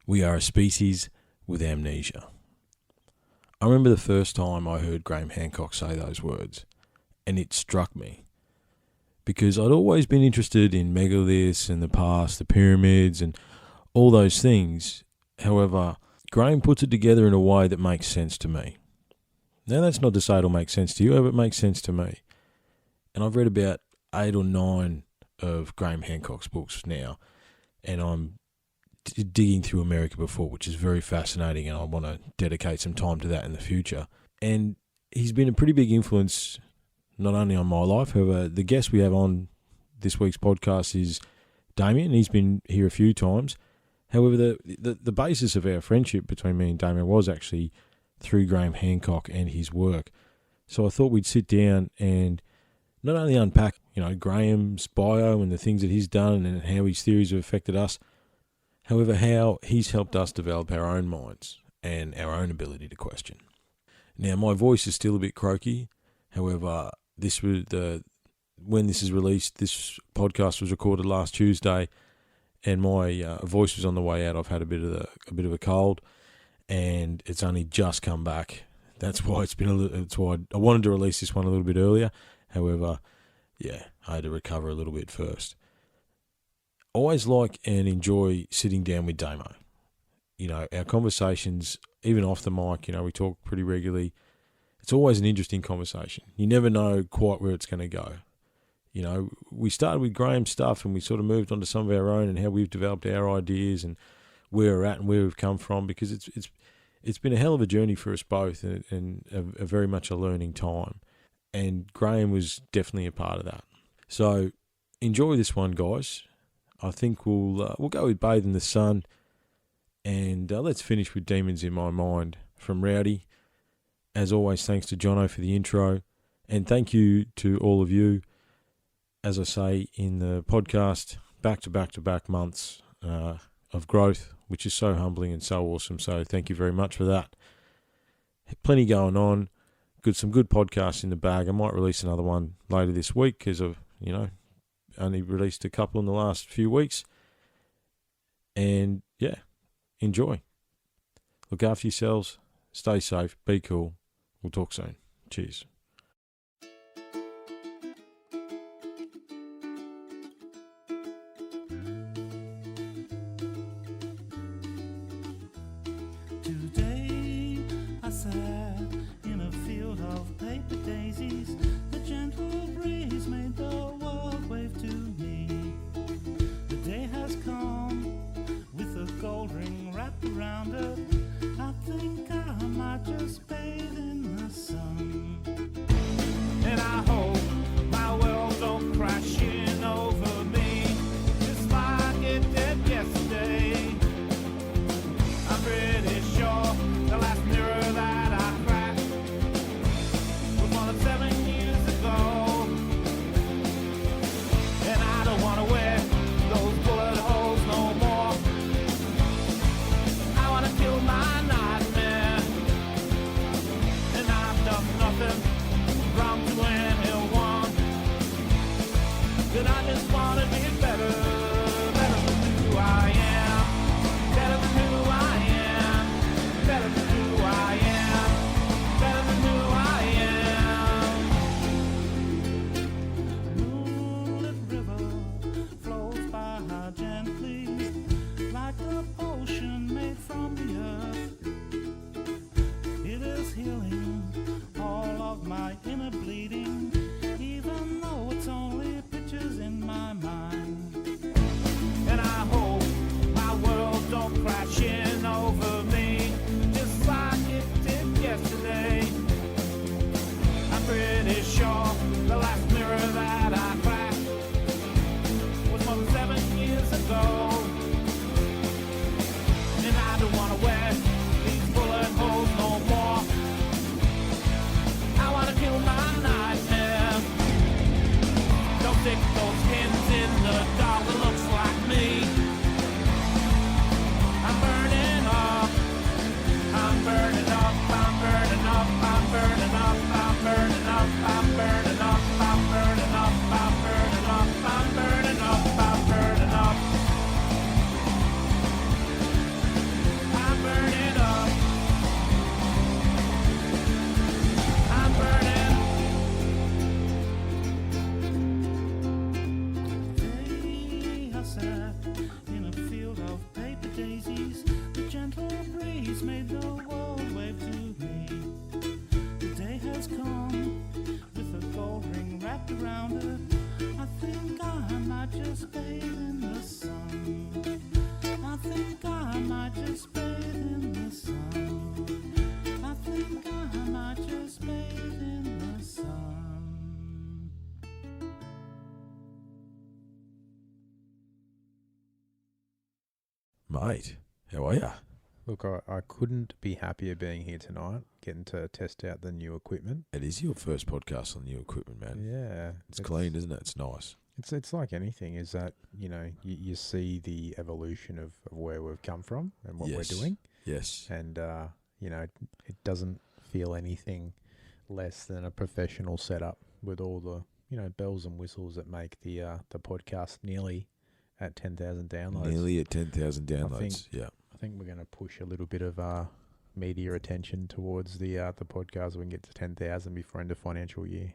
We are a species with amnesia. I remember the first time I heard Graham Hancock say those words, and it struck me. Because I'd always been interested in megaliths and the past, the pyramids and all those things. However, Graham puts it together in a way that makes sense to me. Now that's not to say it'll make sense to you, but it makes sense to me. And I've read about 8 or 9 of Graham Hancock's books now, and I'm digging through America before, which is very fascinating, and I want to dedicate some time to that in the future. And he's been a pretty big influence not only on my life. However, the guest we have on this week's podcast is Damian. He's been here a few times. However, the basis of our friendship between me and Damian was actually through Graham Hancock and his work. So I thought we'd sit down and not only unpack, Graham's bio and the things that he's done and how his theories have affected us, however, how he's helped us develop our own minds and our own ability to question. Now, my voice is still a bit croaky. However, when this is released, this podcast was recorded last Tuesday, and my voice was on the way out. I've had a bit of a cold, and it's only just come back. That's why That's why I wanted to release this one a little bit earlier. However, I had to recover a little bit first. Always like and enjoy sitting down with Damo. Our conversations, even off the mic, we talk pretty regularly. It's always an interesting conversation. You never know quite where it's going to go. We started with Graham's stuff and we sort of moved on to some of our own and how we've developed our ideas and where we're at and where we've come from, because it's been a hell of a journey for us both and a very much a learning time. And Graham was definitely a part of that. So enjoy this one, guys. I think we'll go with Bathe in the Sun, and let's finish with Demons in My Mind from Rowdy. As always, thanks to Jono for the intro, and thank you to all of you. As I say in the podcast, back to back months of growth, which is so humbling and so awesome. So thank you very much for that. Plenty going on. Some good podcasts in the bag. I might release another one later this week because I've only released a couple in the last few weeks. And enjoy. Look after yourselves. Stay safe. Be cool. We'll talk soon. Cheers. Today I sat in a field of paper daisies. The gentle breeze made the world wave to me. The day has come with a gold ring wrapped around it. I think I might just bathe in the sun. And I hope my world don't crash in over me, just like it did yesterday. I'm pretty sure the last mirror that I sat in a field of paper daisies. The gentle breeze made the world wave to me. The day has come with a gold ring wrapped around it. I think I might just bathe in the sun. I think I might just bathe in the sun. I think I might just bathe in the sun. Mate, how are you? Look, I couldn't be happier being here tonight, getting to test out the new equipment. It is your first podcast on new equipment, man. Yeah. It's clean, isn't it? It's nice. It's like anything, is that, you see the evolution of where we've come from and what we're doing. Yes. And, it doesn't feel anything less than a professional setup with all the, bells and whistles that make the podcast nearly at 10,000 downloads. Nearly at 10,000 downloads, yeah. I think we're going to push a little bit of media attention towards the podcast so we can get to 10,000 before end of financial year.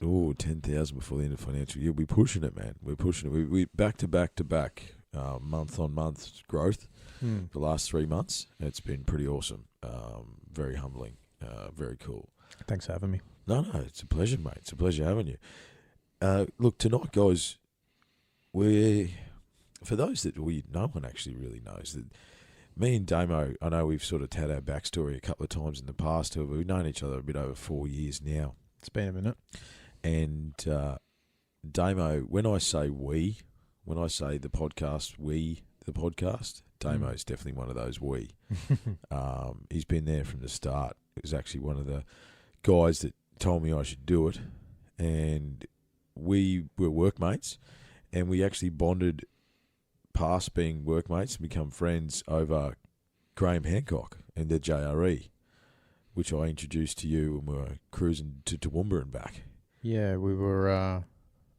Oh, 10,000 before the end of financial year. We're pushing it, man. We're pushing it. We back to back to back, month on month growth the last 3 months. It's been pretty awesome. Very humbling. Very cool. Thanks for having me. No, it's a pleasure, mate. It's a pleasure having you. Look, tonight, guys, for those that no one actually really knows, that me and Damo, I know we've sort of had our backstory a couple of times in the past. We've known each other a bit over 4 years now. It's been a minute. And Damo, when I say the podcast, Damo's definitely one of those we. He's been there from the start. He was actually one of the guys that told me I should do it. And we were workmates, and we actually bonded past being workmates and become friends over Graham Hancock and the JRE, which I introduced to you when we were cruising to Toowoomba and back. Yeah, we were.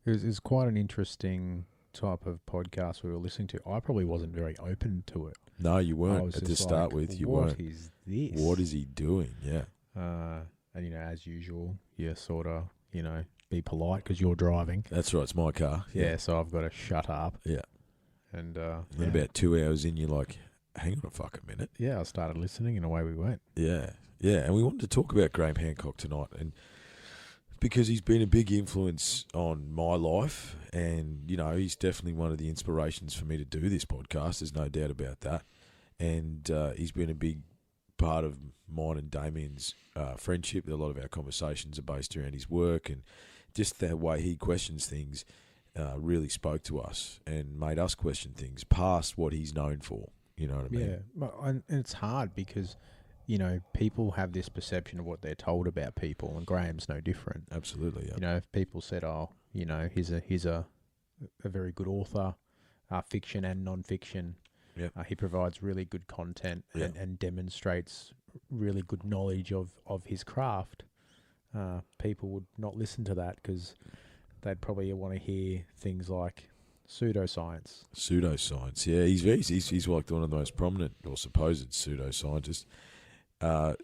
It was quite an interesting type of podcast we were listening to. I probably wasn't very open to it. No, you weren't at the start with. You weren't. What is this? What is he doing? Yeah. And as usual, you sort of be polite because you're driving. That's right. It's my car. Yeah, so I've got to shut up. Yeah. And then about 2 hours in, you're like, hang on a fucking minute. Yeah, I started listening and away we went. Yeah. And we wanted to talk about Graham Hancock tonight, and because he's been a big influence on my life, and he's definitely one of the inspirations for me to do this podcast. There's no doubt about that. And he's been a big part of mine and Damian's friendship. A lot of our conversations are based around his work, and just the way he questions things really spoke to us and made us question things past what he's known for. You know what I mean? Yeah, and it's hard because people have this perception of what they're told about people, and Graham's no different. Absolutely, yeah. If people said, he's a very good author, fiction and non-fiction. Yeah. He provides really good content and demonstrates really good knowledge of his craft. People would not listen to that because they'd probably want to hear things like pseudoscience. Pseudoscience, yeah. He's like one of the most prominent or supposed pseudoscientists.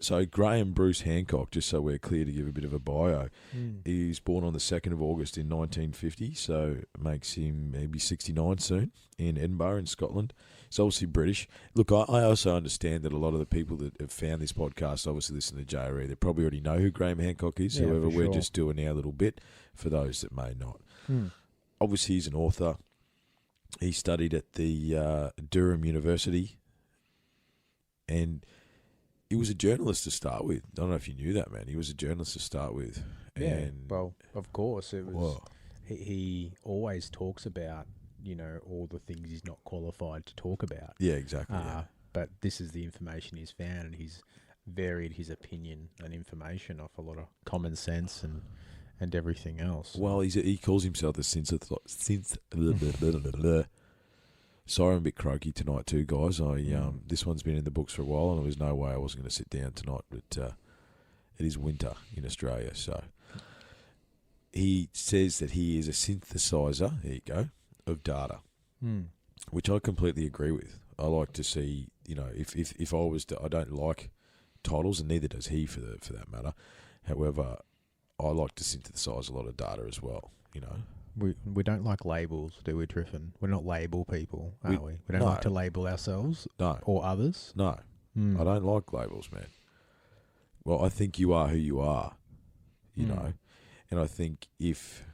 So Graham Bruce Hancock, just so we're clear to give a bit of a bio, he was born on the 2nd of August in 1950, so it makes him maybe 69 soon, in Edinburgh in Scotland. He's obviously British. Look, I also understand that a lot of the people that have found this podcast obviously listen to JRE. They probably already know who Graham Hancock is. Yeah, however, for we're sure. just doing our little bit for those that may not. Obviously, he's an author. He studied at the Durham University, and he was a journalist to start with. I don't know if you knew that, man. He was a journalist to start with. And well, of course. It was. Whoa. He always talks about, all the things he's not qualified to talk about. Yeah, exactly. Yeah. But this is the information he's found, and he's varied his opinion and information off a lot of common sense and everything else. Well, he calls himself the Sorry, I'm a bit croaky tonight too, guys. This one's been in the books for a while, and there was no way I wasn't going to sit down tonight. But it is winter in Australia, so he says that he is a synthesizer. There you go, of data, which I completely agree with. I like to see, if I was to, I don't like titles, and neither does he for that matter. However, I like to synthesize a lot of data as well. We don't like labels, do we, Triffin? We're not label people, are we? We don't no. like to label ourselves No. or others. No. I don't like labels, man. Well, I think you are who you are, you know. And I think if,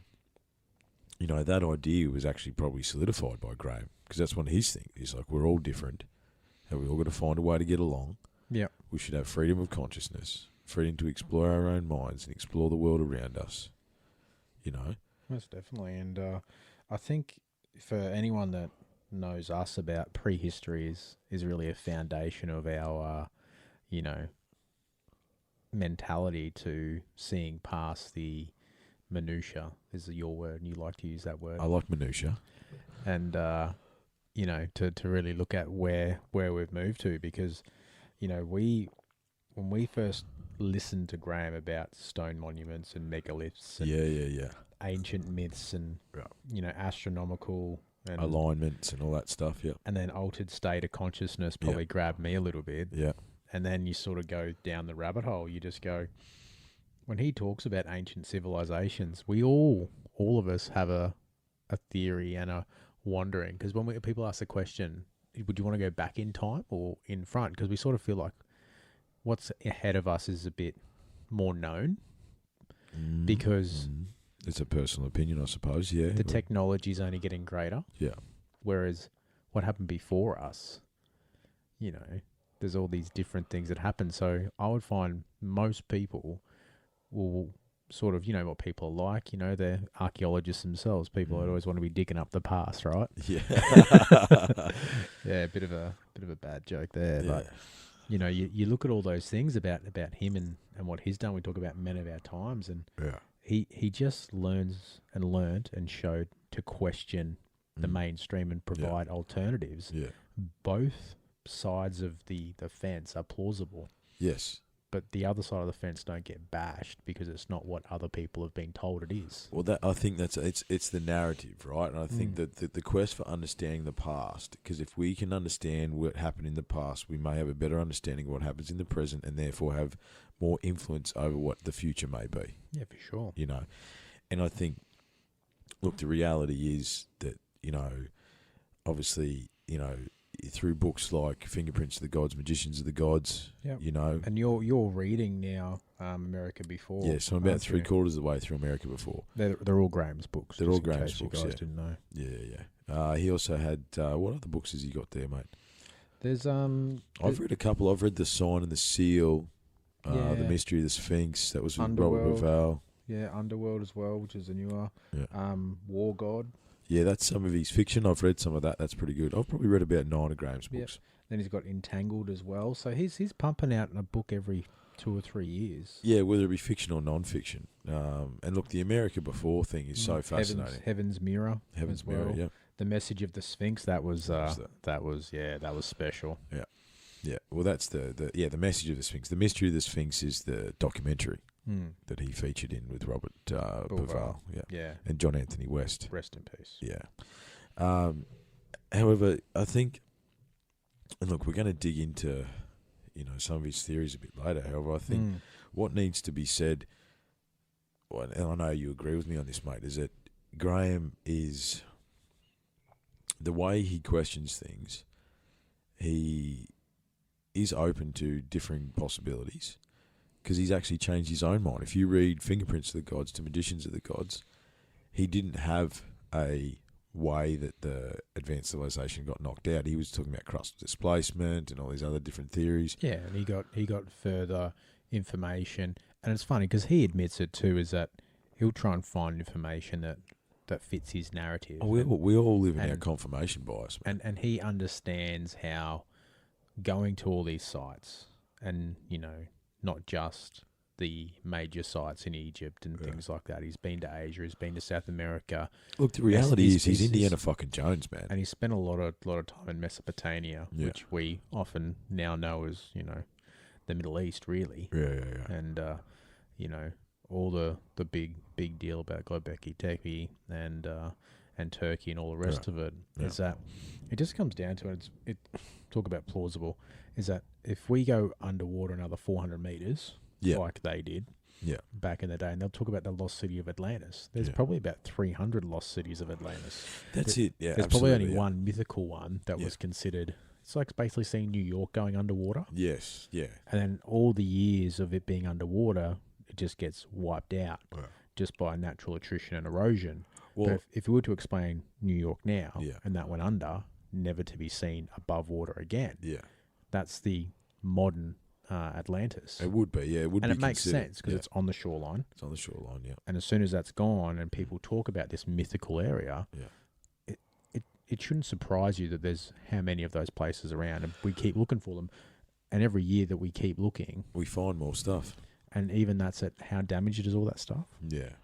you know, that idea was actually probably solidified by Graham, because that's one of his things. He's like, we're all different, and we all got to find a way to get along. Yeah. We should have freedom of consciousness, freedom to explore our own minds and explore the world around us, you know. Most definitely. And I think for anyone that knows us about prehistory is really a foundation of our, you know, mentality to seeing past the minutia is your word, and you like to use that word. I like minutia. And, you know, to really look at where we've moved to, because, you know, when we first listened to Graham about stone monuments and megaliths and Yeah. ancient myths and, you know, astronomical and Alignments and all that stuff, and then altered state of consciousness probably grabbed me a little bit. Yeah. And then you sort of go down the rabbit hole. You just go, when he talks about ancient civilizations, we all of us have a theory and a wondering. Because when people ask the question, would you want to go back in time or in front? Because we sort of feel like what's ahead of us is a bit more known. Because it's a personal opinion, I suppose, yeah. the technology is only getting greater. Yeah. Whereas what happened before us, you know, there's all these different things that happen. So I would find most people will sort of, you know what people are like, you know, they're archaeologists themselves. People that always want to be digging up the past, right? Yeah. Yeah, a bit of a bad joke there. Yeah. But, you know, you look at all those things about him and what he's done. We talk about men of our times, and he just learned and showed to question the mainstream and provide alternatives. Yeah. Both sides of the fence are plausible. Yes. But the other side of the fence don't get bashed because it's not what other people have been told it is. Well, I think it's the narrative, right? And I think that the quest for understanding the past, because if we can understand what happened in the past, we may have a better understanding of what happens in the present, and therefore have more influence over what the future may be. Yeah, for sure. You know, and I think, look, the reality is that, you know, obviously, you know, through books like Fingerprints of the Gods, Magicians of the Gods, you know. And you're reading now America Before. Yeah, so I'm about 3/4 of the way through America Before. They're all Graham's books. They're all Graham's books, you guys didn't know. Yeah. He also had, what other books has he got there, mate? There's I've read a couple. I've read The Sign and the Seal, The Mystery of the Sphinx. That was with Robert Bovell. Yeah, Underworld as well, which is a newer. Yeah. War God. Yeah, that's some of his fiction. I've read some of that. That's pretty good. I've probably read about 9 of Graham's books. Then he's got Entangled as well. So he's pumping out a book every 2 or 3 years. Yeah, whether it be fiction or non-fiction. And look, the America Before thing is so fascinating. Heaven's Mirror. Heaven's Mirror, yeah. The Message of the Sphinx. That was special. Yeah. Yeah. Well, that's the Message of the Sphinx. The Mystery of the Sphinx is the documentary that he featured in with Robert Bovell. Yeah. And John Anthony West. Rest in peace. Yeah. However, I think, and look, we're going to dig into, you know, some of his theories a bit later. However, I think what needs to be said, and I know you agree with me on this, mate, is that Graham is, the way he questions things, he is open to differing possibilities, because he's actually changed his own mind. If you read Fingerprints of the Gods to Magicians of the Gods, he didn't have a way that the advanced civilization got knocked out. He was talking about crust displacement and all these other different theories. Yeah, and he got further information. And it's funny because he admits it too, is that he'll try and find information that fits his narrative. Oh, we all live in our confirmation bias, man. And he understands how going to all these sites and, you know, not just the major sites in Egypt and things like that. He's been to Asia, he's been to South America. Look, the reality is he's Indiana fucking Jones, man. And he spent a lot of time in Mesopotamia, which we often now know as, you know, the Middle East, really. Yeah. And, you know, all the big deal about Göbekli Tepe and Turkey and all the rest of it is that it just comes down to it. Talk about plausible, is that if we go underwater another 400 meters, like they did, Yeah. back in the day, and they'll talk about the lost city of Atlantis. There's Yeah. probably about 300 lost cities of Atlantis. That's it. Yeah, There's probably only absolutely, yeah. one mythical one that Yeah. was considered. It's like basically seeing New York going underwater, Yes. Yeah. and then all the years of it being underwater, it just gets wiped out Yeah. just by natural attrition and erosion. Well, But if we were to explain New York now, Yeah. and that went under, never to be seen above water again, yeah, that's the modern Atlantis. it would be. Yeah, it would And be it makes considered. sense because Yeah. it's on the shoreline. It's on the shoreline. Yeah. And as soon as that's gone and people talk about this mythical area, Yeah. it shouldn't surprise you that there's how many of those places around, and we keep looking for them. And every year that we keep looking, We find more stuff. and even that's at how damaged it is, all that stuff. Yeah.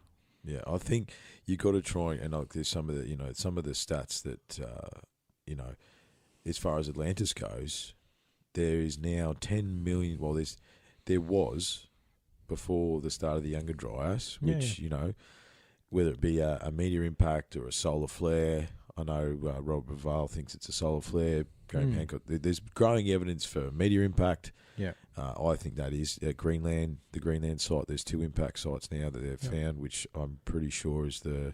Yeah. I think you got to try and like there's some of the some of the stats that as far as Atlantis goes, there is now 10 million. Well, there was before the start of the Younger Dryas, Yeah, which whether it be a meteor impact or a solar flare. I know Robert Vale thinks it's a solar flare. Graham Hancock. There's growing evidence for meteor impact. Yeah. I think that is at Greenland, the Greenland site. There's 2 impact sites now that they've found, which I'm pretty sure is the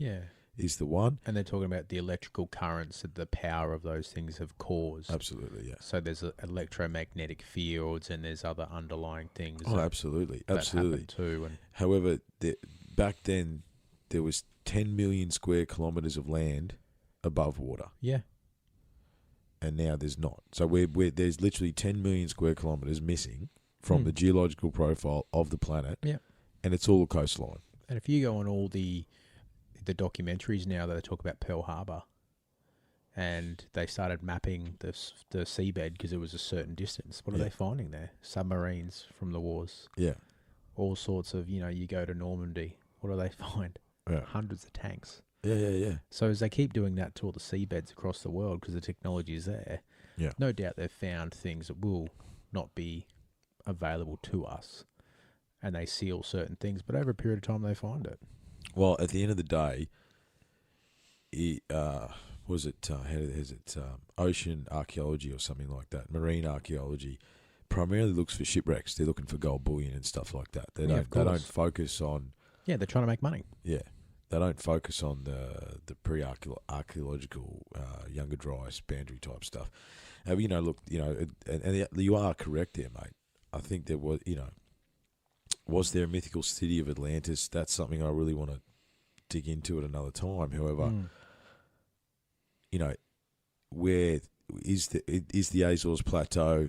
one. And they're talking about the electrical currents that the power of those things have caused. Absolutely, yeah. So there's electromagnetic fields, and there's other underlying things. Oh, absolutely, that absolutely. happen too. And However, back then there was 10 million square kilometres of land above water, yeah, and now there's not. So there's literally 10 million square kilometres missing from the geological profile of the planet. Yeah. And it's all a coastline. and if you go on all the documentaries now that they talk about Pearl Harbor, and they started mapping the seabed because it was a certain distance. What are they finding there? Submarines from the wars. Yeah. All sorts of, you go to Normandy. What do they find? Yeah. Hundreds of tanks. Yeah. So as they keep doing that to all the seabeds across the world because the technology is there, no doubt they've found things that will not be available to us, and they seal certain things, but over a period of time they find it. Well, at the end of the day, ocean archaeology or something like that, marine archaeology, primarily looks for shipwrecks. They're looking for gold bullion and stuff like that. They don't focus on. Yeah, they're trying to make money. Yeah, they don't focus on the pre-archaeological Younger Dryas boundary type stuff. And you are correct there, mate. I think there was there a mythical city of Atlantis? That's something I really want to dig into at another time. However, where is the Azores Plateau,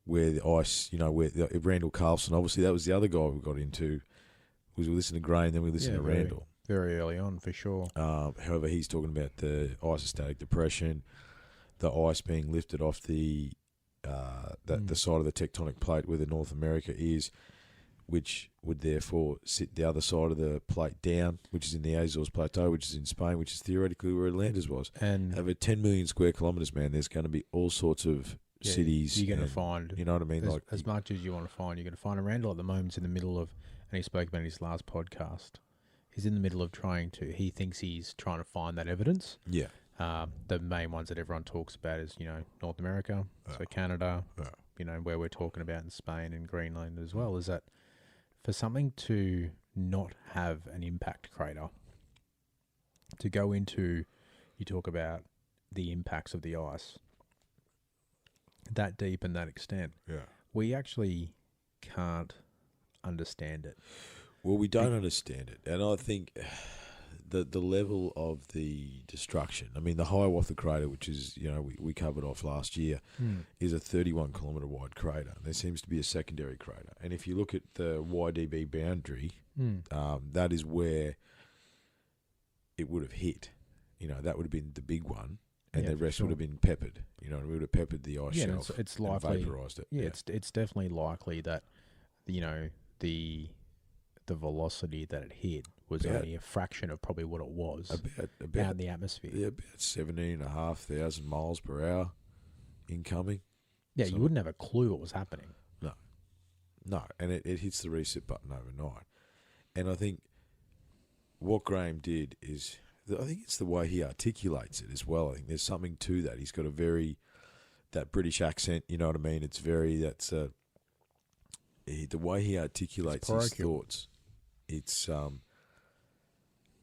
where the ice, where Randall Carlson, obviously that was the other guy we got into. We listened to Graham, then we listened to Randall. Very early on, for sure. However, he's talking about the isostatic depression, the ice being lifted off the side of the tectonic plate where the North America is, which would therefore sit the other side of the plate down, which is in the Azores Plateau, which is in Spain, which is theoretically where Atlantis was. And over 10 million square kilometres, man, there's going to be all sorts of cities. You're going to find, you know what I mean? As much as you want to find, you're going to find. Randall at the moment's in the middle of, and he spoke about in his last podcast, he's in the middle of he thinks he's trying to find that evidence. Yeah. The main ones that everyone talks about is, North America, so Canada, where we're talking about in Spain and Greenland as well, is that for something to not have an impact crater, to go into, you talk about the impacts of the ice, that deep and that extent, we actually can't understand it. Well, we don't understand it. And I think the level of the destruction, I mean, the Hiawatha crater, which is, we covered off last year, is a 31 kilometre wide crater. There seems to be a secondary crater. And if you look at the YDB boundary, that is where it would have hit. That would have been the big one. And the rest would have been peppered. We would have peppered the ice shelf it's likely, and vaporised it. Yeah, it's definitely likely that, the velocity that it hit was only a fraction of probably what it was out in the atmosphere. Yeah, about 17,500 miles per hour incoming. Yeah, you wouldn't have a clue what was happening. No, and it hits the reset button overnight. And I think what Graham did is, I think it's the way he articulates it as well. I think there's something to that. He's got that British accent, you know what I mean? It's very, the way he articulates his thoughts. it's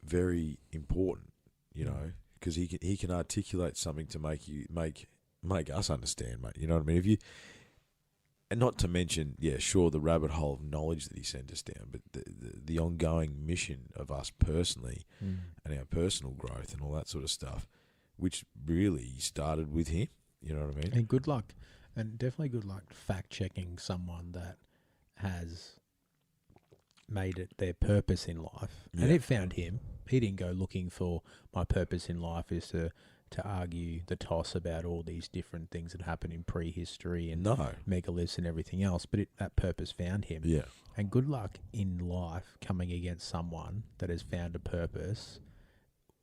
very important, you know, because he can articulate something to make us understand, mate. You know what I mean? If you, and not to mention, yeah, sure, the rabbit hole of knowledge that he sent us down, but the ongoing mission of us personally and our personal growth and all that sort of stuff, which really started with him. You know what I mean? And good luck, and definitely good luck fact checking someone that has made it their purpose in life, and it found him. He didn't go looking for my purpose in life is to argue the toss about all these different things that happen in prehistory and megaliths and everything else, but that purpose found him. Yeah. And good luck in life coming against someone that has found a purpose,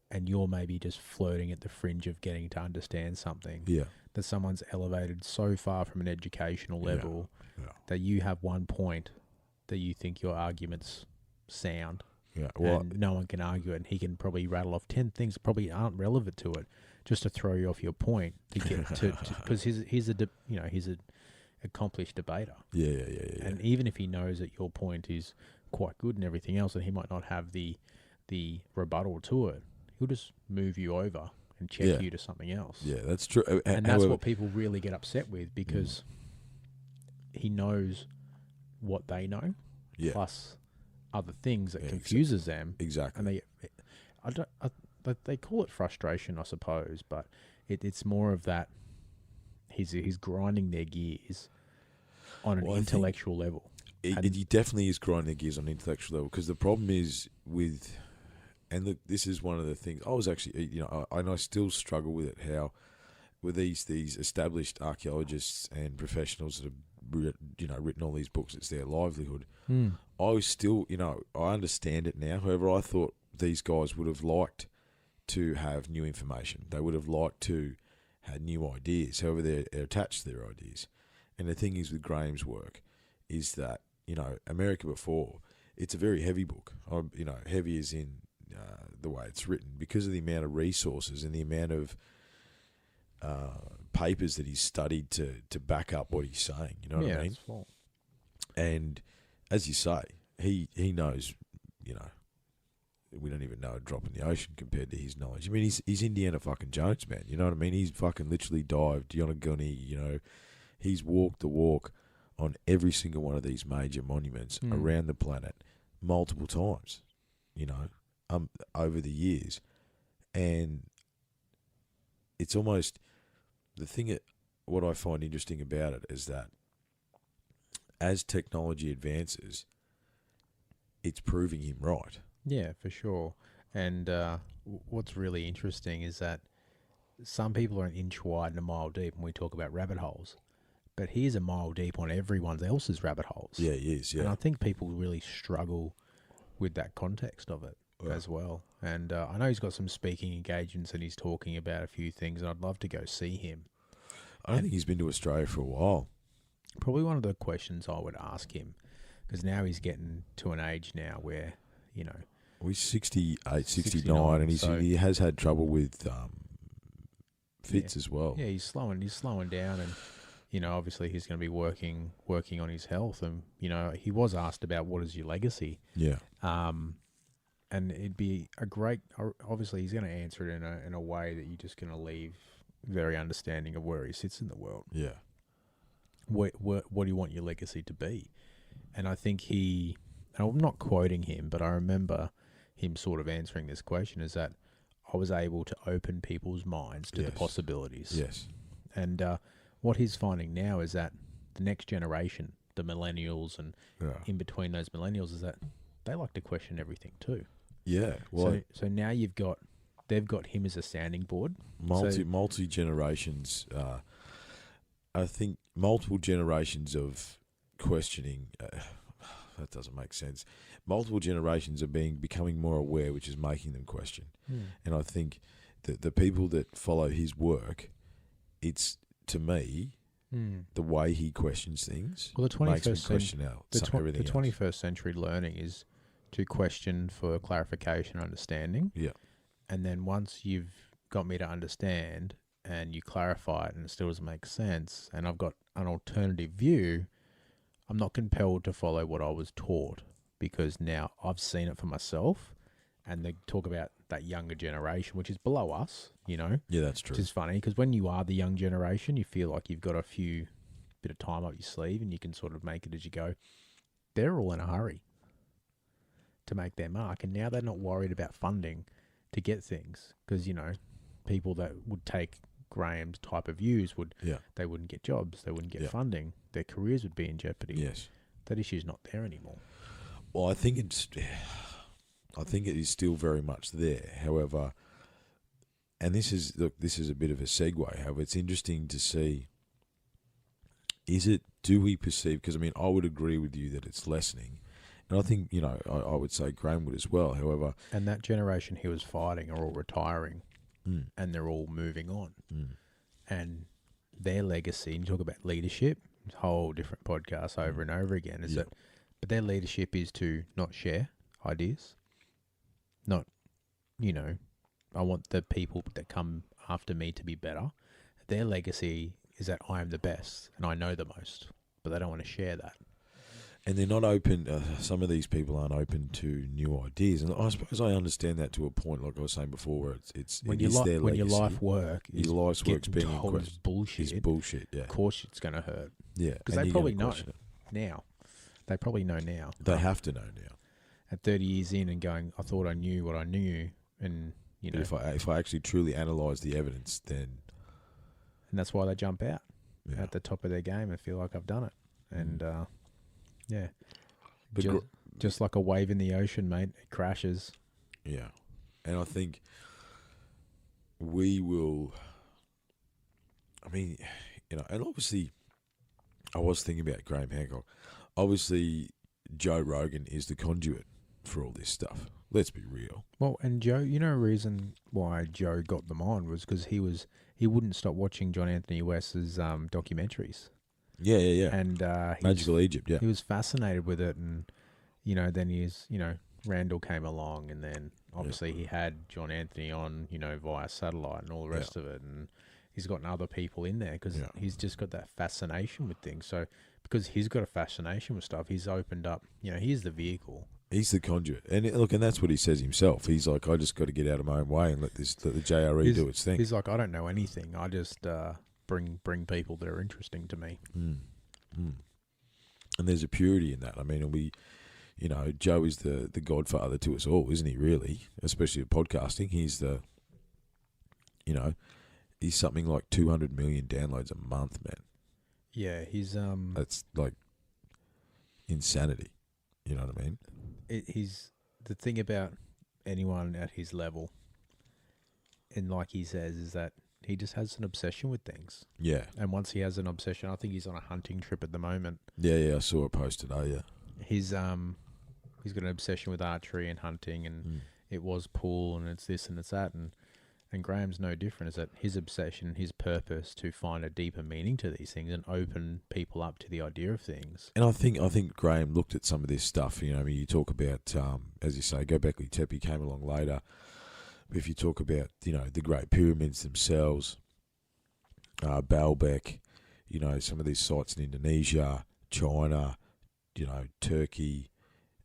and you're maybe just floating at the fringe of getting to understand something. Yeah. That someone's elevated so far from an educational level that you have one point that you think your argument's sound. Yeah, well, and no one can argue it, and he can probably rattle off 10 things that probably aren't relevant to it, just to throw you off your point to get because he's a accomplished debater. Yeah. And even if he knows that your point is quite good and everything else, and he might not have the rebuttal to it, he'll just move you over and check you to something else. Yeah, that's true. And that's what people really get upset with, because he knows what they know, plus other things that confuses them. Exactly. And they call it frustration, I suppose, but it's more of that he's grinding their gears on an intellectual level. He definitely is grinding their gears on an intellectual level, because the problem is with, and look, this is one of the things I was actually, you know, and I still struggle with it, how with these established archaeologists and professionals that have, you know, written all these books, it's their livelihood. I was still, you know, I understand it now. However, I thought these guys would have liked to have new information. They would have liked to have new ideas. However, they're attached to their ideas. And the thing is with Graham's work is that, you know, America Before, it's a very heavy book. You know, heavy as in the way it's written, because of the amount of resources and the amount of papers that he's studied to back up what he's saying. You know what I mean? And as you say, he knows, you know, we don't even know a drop in the ocean compared to his knowledge. I mean, he's Indiana fucking Jones, man. You know what I mean? He's fucking literally dived Yonaguni, you know. He's walked the walk on every single one of these major monuments around the planet multiple times, you know, over the years. And it's almost the thing what I find interesting about it is that as technology advances, it's proving him right. Yeah, for sure. And what's really interesting is that some people are an inch wide and a mile deep when we talk about rabbit holes, but he's a mile deep on everyone else's rabbit holes. Yeah, he is, yeah. And I think people really struggle with that context of it as well. And I know he's got some speaking engagements and he's talking about a few things, and I'd love to go see him. I don't think he's been to Australia for a while. Probably one of the questions I would ask him, because now he's getting to an age now where, you know... Well, he's 68, 69, and he has had trouble with fits as well. Yeah, he's slowing down, and, you know, obviously he's going to be working on his health, and, you know, he was asked about what is your legacy. Yeah. And it'd be a great... Obviously, he's going to answer it in a way that you're just going to leave very understanding of where he sits in the world. Yeah. What do you want your legacy to be? And I think and I'm not quoting him, but I remember him sort of answering this question, is that I was able to open people's minds to the possibilities. Yes. And what he's finding now is that the next generation, the millennials and in between those millennials, is that they like to question everything too. Yeah. Well, so now they've got him as a sounding board. Multi generations. I think multiple generations of questioning. That doesn't make sense. Multiple generations are becoming more aware, which is making them question. And I think that the people that follow his work, it's, to me, the way he questions things makes me question out everything else. 21st century learning is to question for clarification and understanding. Yeah. And then once you've got me to understand and you clarify it and it still doesn't make sense and I've got an alternative view, I'm not compelled to follow what I was taught, because now I've seen it for myself, and they talk about that younger generation, which is below us, you know. Yeah, that's true. Which is funny because when you are the young generation, you feel like you've got a bit of time up your sleeve and you can sort of make it as you go. They're all in a hurry to make their mark, and now they're not worried about funding to get things because, you know, people that would take Graham's type of views they wouldn't get jobs, they wouldn't get funding, their careers would be in jeopardy. Yes. That issue's not there anymore. Well, I think it is still very much there. However, and this is a bit of a segue. However, it's interesting to see. Do we perceive? Because I mean, I would agree with you that it's lessening, and I think, you know, I would say Graham would as well. However, and that generation he was fighting are all retiring, and they're all moving on, and their legacy. And you talk about leadership, it's a whole different podcast over and over again. But their leadership is to not share ideas, not, you know, I want the people that come after me to be better. Their legacy is that I am the best and I know the most, but they don't want to share that. And they're not open. Some of these people aren't open to new ideas, and I suppose I understand that to a point. Like I was saying before, where it's their legacy. When your life's work's being in question. Bullshit. Is bullshit. Yeah. Of course, it's going to hurt. Yeah, because they probably know now. They probably know now. They have to know now. At 30 years in and going, I thought I knew what I knew, and you know. But if I actually truly analyse the evidence, then. And that's why they jump out at the top of their game and feel like I've done it. And, yeah. But just like a wave in the ocean, mate, it crashes. Yeah. And I think we will, I mean, you know, and obviously I was thinking about Graham Hancock. Obviously, Joe Rogan is the conduit for all this stuff. Let's be real. Well, and Joe, you know, a reason why Joe got them on was because he wouldn't stop watching John Anthony West's documentaries. Yeah. And Magical Egypt, yeah. He was fascinated with it, and you know, then Randall came along, and then obviously he had John Anthony on, you know, via satellite and all the rest of it, and he's gotten other people in there because he's just got that fascination with things. So because he's got a fascination with stuff, he's opened up. You know, he's the vehicle. He's the conduit, and look, and that's what he says himself. He's like, I just got to get out of my own way and let the JRE do its thing. He's like, I don't know anything. I just bring people that are interesting to me. And there's a purity in that. I mean, you know, Joe is the godfather to us all, isn't he? Really, especially at podcasting. He's he's something like 200 million downloads a month, man. Yeah, he's That's like insanity. You know what I mean? He's the thing about anyone at his level, and like he says, is that he just has an obsession with things. Yeah. And once he has an obsession, I think he's on a hunting trip at the moment. Yeah, I saw a post today, yeah. He's got an obsession with archery and hunting, and it was pool, and it's this and it's that, and Graham's no different. Is that his obsession, his purpose to find a deeper meaning to these things and open people up to the idea of things. And I think Graham looked at some of this stuff. You know, I mean, you talk about, as you say, Göbekli Tepe came along later. But if you talk about, you know, the Great Pyramids themselves, Baalbek, you know, some of these sites in Indonesia, China, you know, Turkey,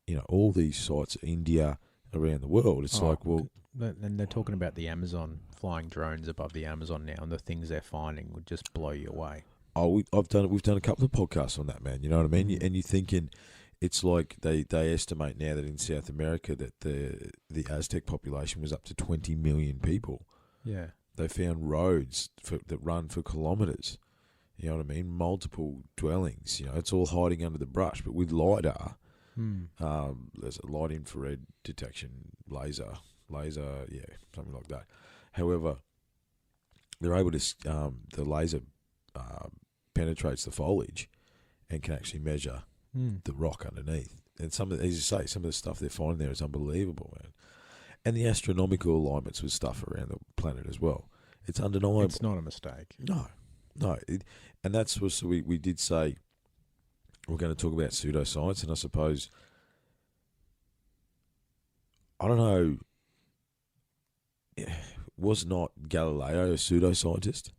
you know, all these sites, India, around the world. It's like, well... And they're talking about the Amazon, flying drones above the Amazon now, and the things they're finding would just blow you away. Oh, we've done a couple of podcasts on that, man. You know what I mean? And you're thinking, it's like they estimate now that in South America that the Aztec population was up to 20 million people. Yeah. They found roads that run for kilometres. You know what I mean? Multiple dwellings. You know, it's all hiding under the brush. But with LiDAR, there's a light infrared detection, laser, yeah, something like that. However, they're able to, the laser penetrates the foliage and can actually measure the rock underneath. And as you say, some of the stuff they're finding there is unbelievable, man. And the astronomical alignments with stuff around the planet as well. It's undeniable. It's not a mistake. No. And that's what we did say we're going to talk about pseudoscience, and I suppose, I don't know, was not Galileo a pseudoscientist?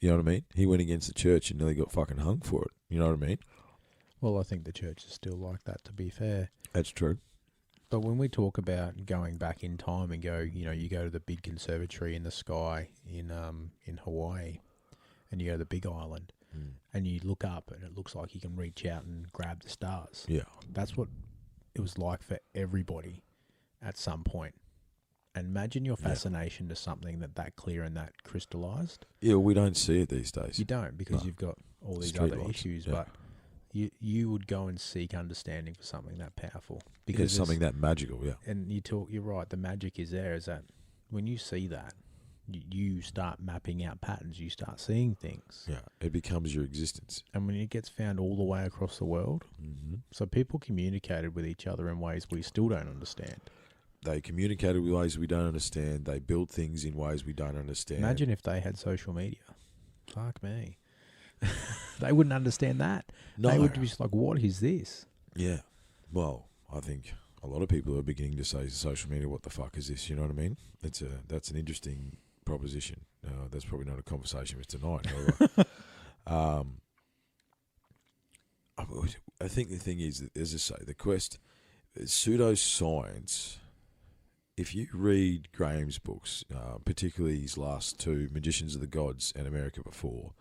You know what I mean? He went against the church and nearly got fucking hung for it. You know what I mean? Well, I think the church is still like that, to be fair. That's true. But when we talk about going back in time and go, you go to the big conservatory in the sky in Hawaii, and you go to the Big Island, and you look up, and it looks like you can reach out and grab the stars. Yeah. That's what it was like for everybody at some point. And imagine your fascination to something that clear and that crystallized. Yeah, we don't see it these days. You don't, because you've got all these Street other lights, issues, yeah. but you would go and seek understanding for something that powerful. Because Because something that magical, yeah. and you're right, the magic is there, is that when you see that, you start mapping out patterns, you start seeing things. Yeah, it becomes your existence. And when it gets found all the way across the world, so people communicated with each other in ways we still don't understand. They communicated with ways we don't understand. They built things in ways we don't understand. Imagine if they had social media. Fuck me. They wouldn't understand that. No. They would be just like, what is this? Yeah. Well, I think a lot of people are beginning to say to social media, what the fuck is this? You know what I mean? That's an interesting proposition. That's probably not a conversation for tonight. However. I think the thing is, that, as I say, the quest, pseudoscience, if you read Graham's books, particularly his last two, Magicians of the Gods and America Before,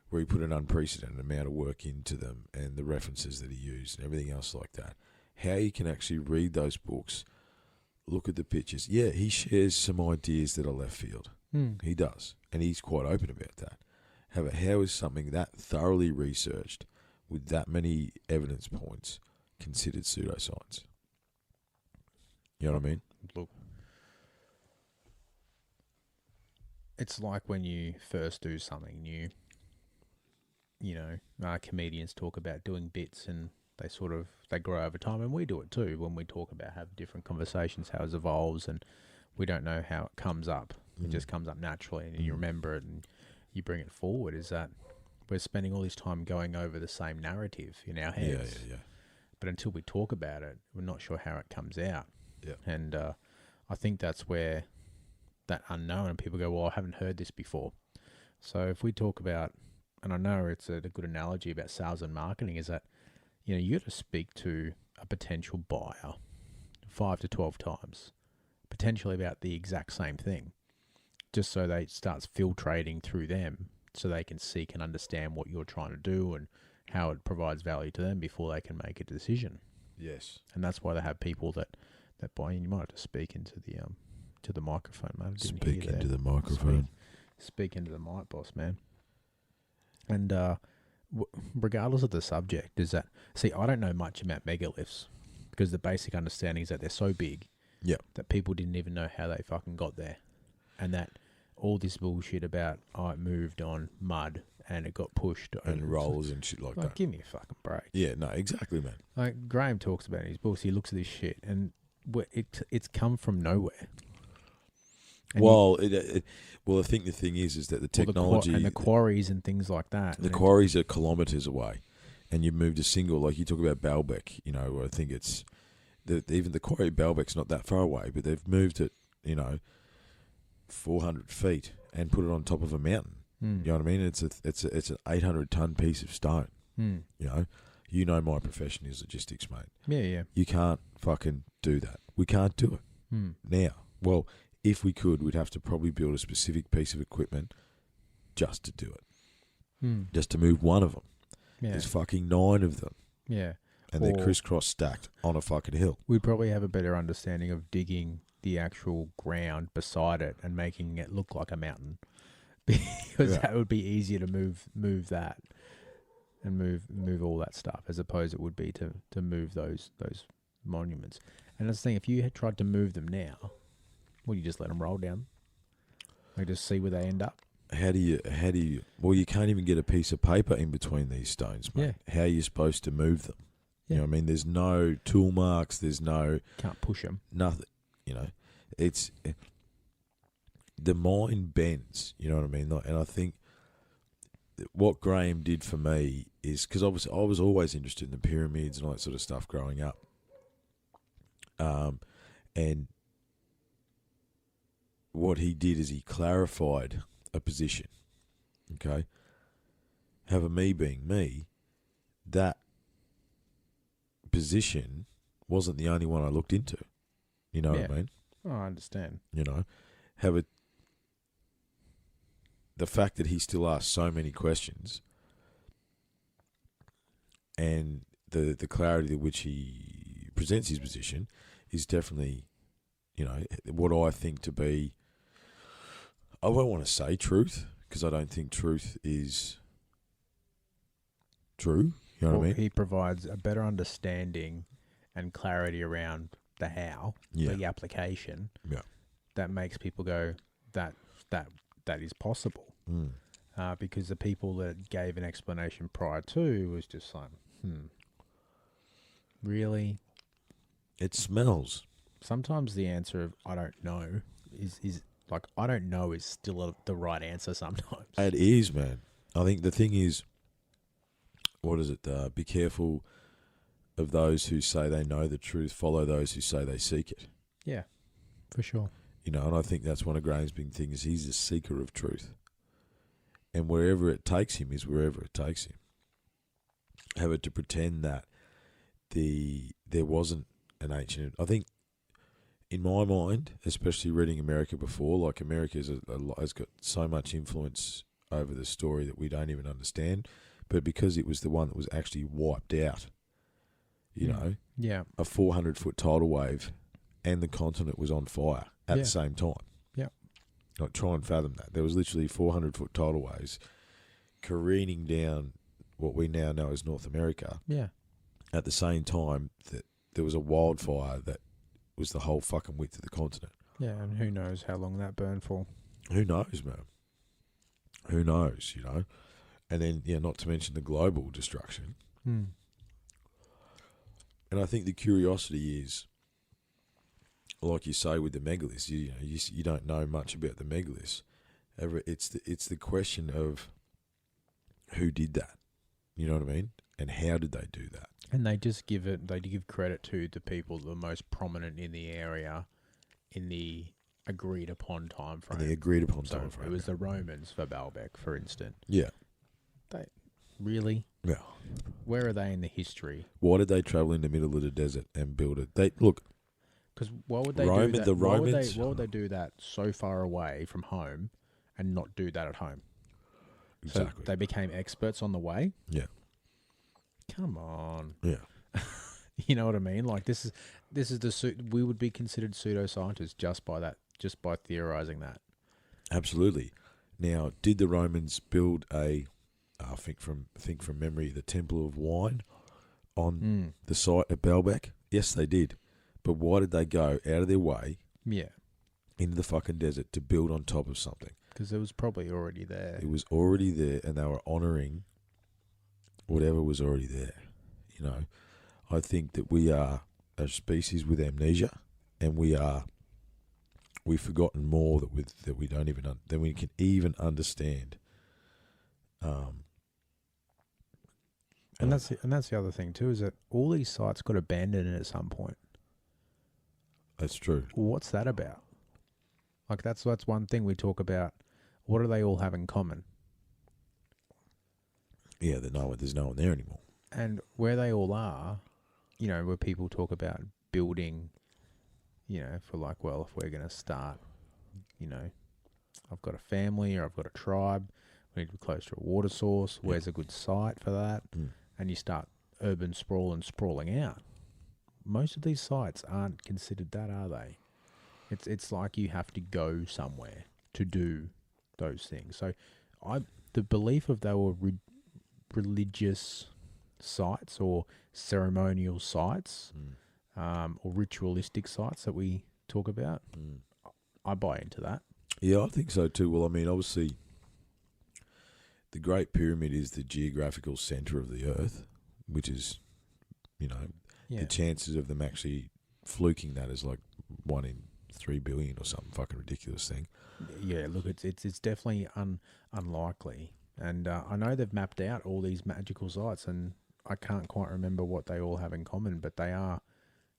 where he put an unprecedented amount of work into them and the references that he used and everything else like that, how you can actually read those books, look at the pictures. Yeah, he shares some ideas that are left field. He does, and he's quite open about that. However, how is something that thoroughly researched with that many evidence points considered pseudoscience? You know what I mean? Look, it's like when you first do something new. Comedians talk about doing bits, and they grow over time, and we do it too when we talk about have different conversations, how it evolves, and we don't know how it comes up. It just comes up naturally, and you remember it and you bring it forward. Is that we're spending all this time going over the same narrative in our heads. Yeah. But until we talk about it, we're not sure how it comes out. Yeah. And I think that's where that unknown, and people go, well, I haven't heard this before. So if we talk about, and I know it's a good analogy about sales and marketing, is that, you got to speak to a potential buyer 5 to 12 times, potentially about the exact same thing, just so they starts filtrating through them so they can seek and understand what you're trying to do and how it provides value to them before they can make a decision. Yes. And that's why they have people that buy in. You might have to speak into the microphone, man. Speak into the microphone. Speak into the mic, boss, man. And regardless of the subject, is that, see, I don't know much about megaliths because the basic understanding is that they're so big that people didn't even know how they fucking got there. And that all this bullshit about, it moved on mud and it got pushed. And rolls and shit like that. Give me a fucking break. Yeah, no, exactly, man. Like Graham talks about it in his books, he looks at this shit and it's come from nowhere. And I think the thing is that the technology and the quarries and things like that. The quarries are kilometres away, and you moved a single, like you talk about Baalbek. I think it's even the quarry at Baalbek's not that far away, but they've moved it, 400 feet and put it on top of a mountain. You know what I mean? It's an 800-ton piece of stone. You know my profession is logistics, mate. Yeah. You can't fucking do that. We can't do it now. Well, if we could, we'd have to probably build a specific piece of equipment just to do it. Just to move one of them. Yeah. There's fucking 9 of them. Yeah. And they're crisscross stacked on a fucking hill. We'd probably have a better understanding of digging the actual ground beside it and making it look like a mountain. Because that would be easier to move that and move all that stuff, as opposed it would be to move those monuments. And that's the thing, if you had tried to move them now, well, you just let them roll down. Like, just see where they end up. How do you? Well, you can't even get a piece of paper in between these stones, mate. Yeah. How are you supposed to move them? Yeah. You know what I mean? There's no tool marks. There's no... Can't push them. Nothing. It's... The mind bends, you know what I mean? And I think what Graham did for me is... Because obviously I was always interested in the pyramids and all that sort of stuff growing up. And what he did is he clarified a position, okay? However, me being me, that position wasn't the only one I looked into. You know what I mean? Oh, I understand. You know, the fact that he still asks so many questions and the clarity with which he presents his position is definitely, you know, what I think to be, I won't want to say truth, because I don't think truth is true. You know what I mean? He provides a better understanding and clarity around the how, the application. Yeah. That makes people go, that is possible. Because the people that gave an explanation prior to was just like, really? It smells. Sometimes the answer of I don't know is like, I don't know is still the right answer sometimes. It is, man. I think the thing is, what is it? Be careful of those who say they know the truth, follow those who say they seek it. Yeah, for sure. You know, and I think that's one of Graham's big things. He's a seeker of truth. And wherever it takes him is wherever it takes him. Have it to pretend that there wasn't an ancient... I think, in my mind, especially reading America before, like America has got so much influence over the story that we don't even understand, but because it was the one that was actually wiped out, you know, a 400-foot tidal wave and the continent was on fire at the same time. Yeah. Like, try and fathom that. There was literally 400-foot tidal waves careening down what we now know as North America. Yeah. At the same time that there was a wildfire that was the whole fucking width of the continent. Yeah, and who knows how long that burned for. Who knows, man? Who knows, you know? And then, not to mention the global destruction. And I think the curiosity is, like you say with the megaliths, you don't know much about the megaliths. It's the question of who did that. You know what I mean? And how did they do that? And they just give credit to the people that are most prominent in the area in the agreed upon time frame. It was the Romans for Baalbek, for instance. Yeah. Really? Yeah. Where are they in the history? Why did they travel in the middle of the desert and build it? Because why would they do that? The Romans. Why would they do that so far away from home and not do that at home? Exactly. So they became experts on the way. Yeah. Come on. Yeah. You know what I mean? Like this is we would be considered pseudoscientists just by theorizing that. Absolutely. Now, did the Romans build I think from memory, the Temple of Wine on the site of Baalbek? Yes, they did. But why did they go out of their way? Yeah. Into the fucking desert to build on top of something? Because it was probably already there. It was already there, and they were honouring whatever was already there. You know, I think that we are a species with amnesia, and we've forgotten more that we don't even than we can even understand. And that's the other thing too, is that all these sites got abandoned at some point. That's true. What's that about? Like that's one thing we talk about. What do they all have in common? Yeah, there's no one there anymore. And where they all are, where people talk about building, for like, well, if we're going to start, I've got a family or I've got a tribe, we need to be close to a water source. Where's a good site for that? And you start urban sprawl and sprawling out. Most of these sites aren't considered that, are they? It's like you have to go somewhere to do those things. So the belief of they were religious sites or ceremonial sites or ritualistic sites that we talk about, I buy into that. Yeah, I think so too. Well, I mean, obviously, the Great Pyramid is the geographical centre of the Earth, which is, the chances of them actually fluking that is like 1 in 3 billion or something fucking ridiculous thing. Yeah, look, it's definitely unlikely. And I know they've mapped out all these magical sites, and I can't quite remember what they all have in common, but they are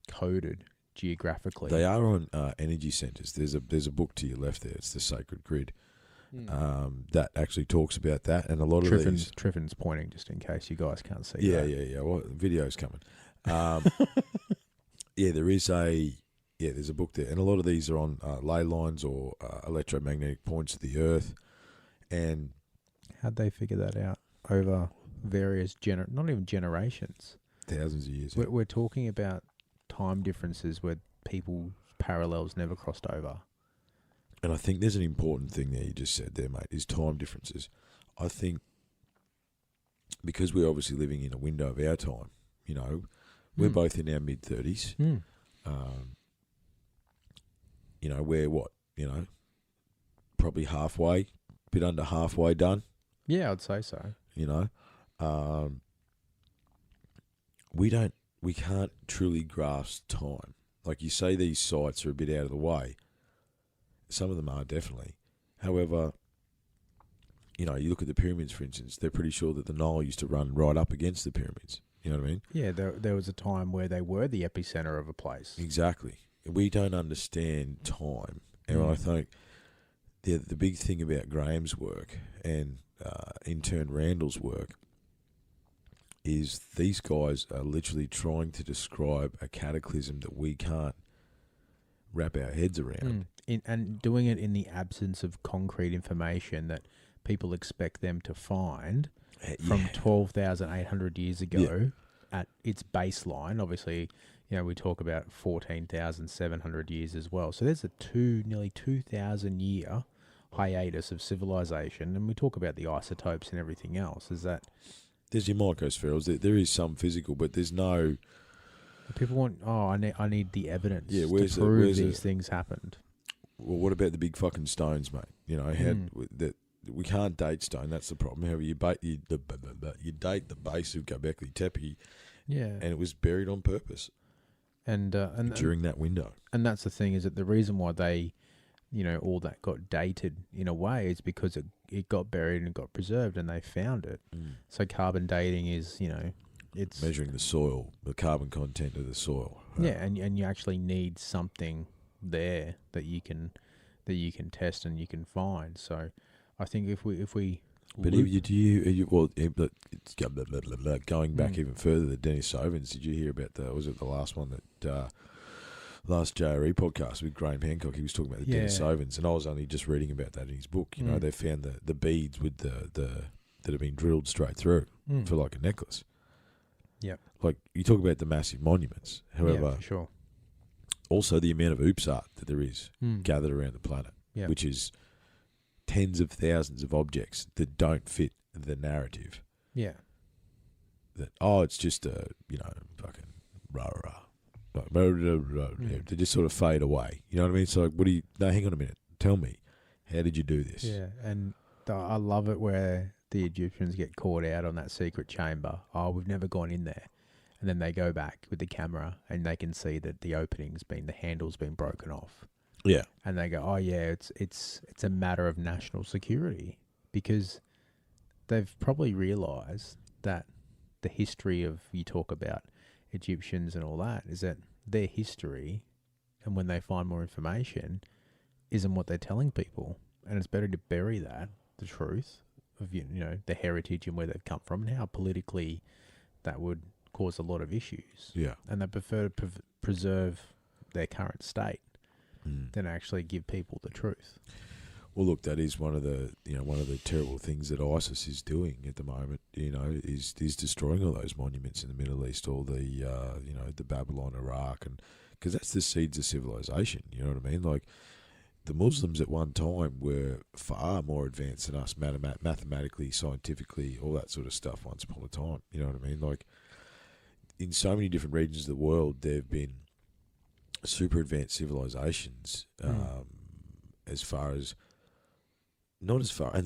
coded geographically. They are on energy centres. There's a book to your left there. It's The Sacred Grid. That actually talks about that, and a lot of these... Triffin's pointing just in case you guys can't see that. Yeah. Well, the video's coming. There's a book there, and a lot of these are on ley lines or electromagnetic points of the Earth, and how'd they figure that out over various not even generations, thousands of years. We're talking about time differences where people's parallels never crossed over. And I think there's an important thing there you just said there, mate, is time differences. I think because we're obviously living in a window of our time, you know, we're both in our mid-30s. You know, we're what, you know, probably halfway, bit under halfway done. Yeah, I'd say so. You know, we can't truly grasp time. Like you say, these sites are a bit out of the way. Some of them are definitely. However, you know, you look at the pyramids, for instance, they're pretty sure that the Nile used to run right up against the pyramids. You know what I mean? Yeah, there was a time where they were the epicenter of a place. Exactly. We don't understand time. And I think the big thing about Graham's work and in turn Randall's work is these guys are literally trying to describe a cataclysm that we can't wrap our heads around. And doing it in the absence of concrete information that people expect them to find from 12,800 years ago at its baseline. Obviously, you know, we talk about 14,700 years as well. So there's a nearly 2,000 year hiatus of civilization, and we talk about the isotopes and everything else. Is that there's your microspheres? There is some physical, but there's no. People want. Oh, I need the evidence to where's prove these things happened. Well, what about the big fucking stones, mate? You know, that we can't date stone. That's the problem. However, you date the base of Göbekli Tepe, and it was buried on purpose, and during that window. And that's the thing, is that the reason why they, you know, all that got dated in a way is because it got buried and it got preserved, and they found it. So carbon dating is, you know, it's measuring the soil, the carbon content of the soil. Right? Yeah, and you actually need something there that you can test and you can find. So I think if we but going back even further, the Dennis Ovens, did you hear about was it the last one that last JRE podcast with Graham Hancock? He was talking about the Dennis Ovens, and I was only just reading about that in his book. You know, they found the beads with the that have been drilled straight through for like a necklace. Yeah, like you talk about the massive monuments. However, for sure. Also, the amount of oops art that there is gathered around the planet, which is tens of thousands of objects that don't fit the narrative. Yeah. That, it's just a, you know, fucking rah-rah. They just sort of fade away. You know what I mean? So, hang on a minute. Tell me, how did you do this? Yeah, and I love it where the Egyptians get caught out on that secret chamber. Oh, we've never gone in there. And then they go back with the camera and they can see that the the handle's been broken off. Yeah. And they go, oh yeah, it's a matter of national security, because they've probably realised that the history of, you talk about Egyptians and all that, is that their history, and when they find more information, isn't what they're telling people. And it's better to bury that, the truth of, you know, the heritage and where they've come from, and how politically that would cause a lot of issues. Yeah. And they prefer to preserve their current state than actually give people the truth. Well, look, that is one of the terrible things that ISIS is doing at the moment. You know, is destroying all those monuments in the Middle East, all the the Babylon, Iraq, and because that's the seeds of civilization. You know what I mean? Like the Muslims at one time were far more advanced than us, mathematically, scientifically, all that sort of stuff. Once upon a time, you know what I mean? Like in so many different regions of the world, there have been super advanced civilizations. And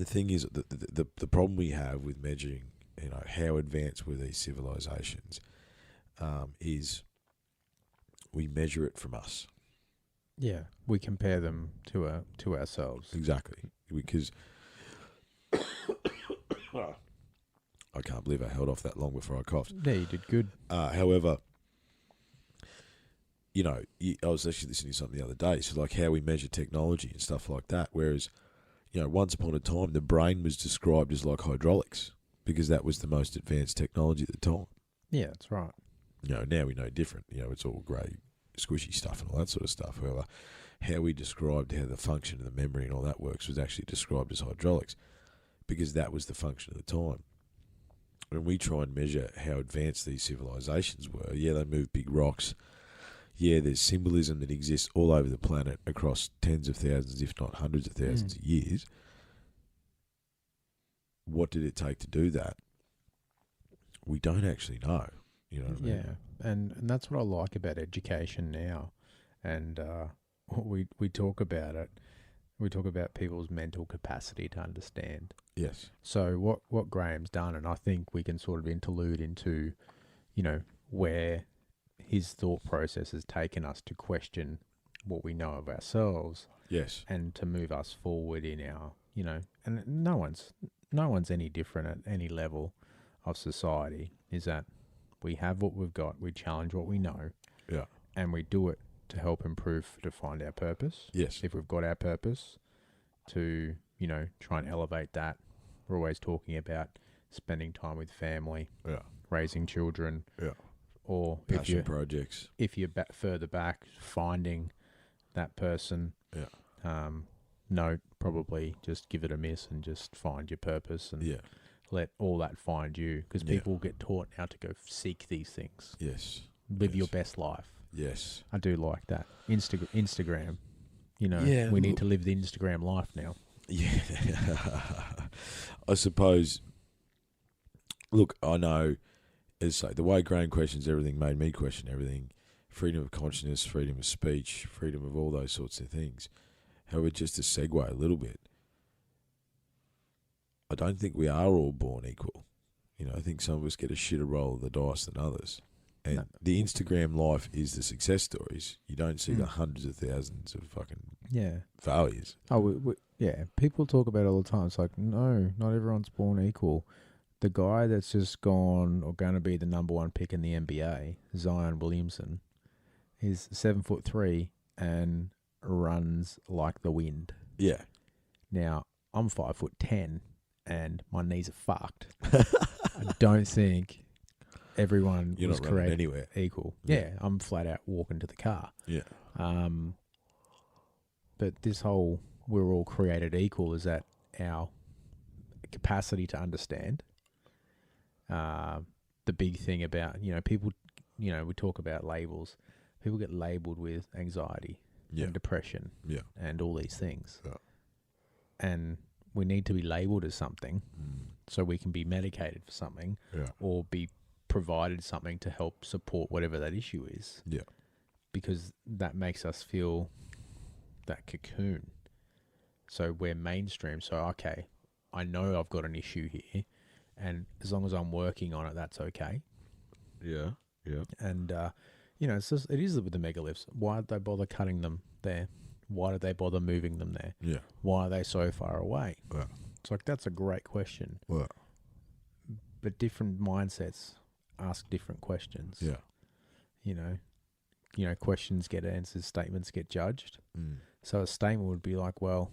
the thing is, the problem we have with measuring, you know, how advanced were these civilizations, is we measure it from us. Yeah, we compare them to ourselves. Exactly, because I can't believe I held off that long before I coughed. Yeah, you did good. However, you know, I was actually listening to something the other day, so like how we measure technology and stuff like that, whereas, you know, once upon a time, the brain was described as like hydraulics because that was the most advanced technology at the time. Yeah, that's right. Now we know different. It's all grey, squishy stuff and all that sort of stuff. However, how we described how the function of the memory and all that works was actually described as hydraulics, because that was the function of the time. When we try and measure how advanced these civilizations were, they move big rocks. There's symbolism that exists all over the planet across tens of thousands, if not hundreds of thousands of years. What did it take to do that? We don't actually know. You know what I mean? Yeah, and that's what I like about education now. And we talk about it. We talk about people's mental capacity to understand. Yes. So what Graham's done, and I think we can sort of interlude into, where his thought process has taken us to question what we know of ourselves. Yes. And to move us forward in our, and no one's any different at any level of society, is that we have what we've got, we challenge what we know. Yeah. And we do it to help improve, to find our purpose. Yes. If we've got our purpose, to, try and elevate that. We're always talking about spending time with family, raising children, or passion projects. If you're further back, finding that person. No, probably just give it a miss and just find your purpose and let all that find you, because people get taught now to go seek these things. Yes. Live your best life. Yes. I do like that. Instagram. We need to live the Instagram life now. Yeah. I suppose, look, I know, as I say, the way Graham questions everything made me question everything. Freedom of consciousness, freedom of speech, freedom of all those sorts of things. However, just to segue a little bit, I don't think we are all born equal. I think some of us get a shitter roll of the dice than others. And the Instagram life is the success stories. You don't see the hundreds of thousands of fucking failures. Oh, people talk about it all the time. It's like, no, not everyone's born equal. The guy that's just gone or going to be the number one pick in the NBA, Zion Williamson, is 7'3" and runs like the wind. Yeah. Now, I'm 5'10" and my knees are fucked. I don't think everyone was created anywhere equal. Yeah, I'm flat out walking to the car. Yeah. But this whole we're all created equal, is that our capacity to understand. The big thing about, people, we talk about labels. People get labelled with anxiety and depression and all these things. Yeah. And we need to be labelled as something so we can be medicated for something or be provided something to help support whatever that issue is. Yeah. Because that makes us feel that cocoon. So we're mainstream. So, okay, I know I've got an issue here, and as long as I'm working on it, that's okay. Yeah, yeah. And, it's just, it is with the megaliths. Why did they bother cutting them there? Why did they bother moving them there? Yeah. Why are they so far away? Yeah. It's like, that's a great question. Yeah. But different mindsets ask different questions. Yeah. Questions get answers, statements get judged. So a statement would be like, well,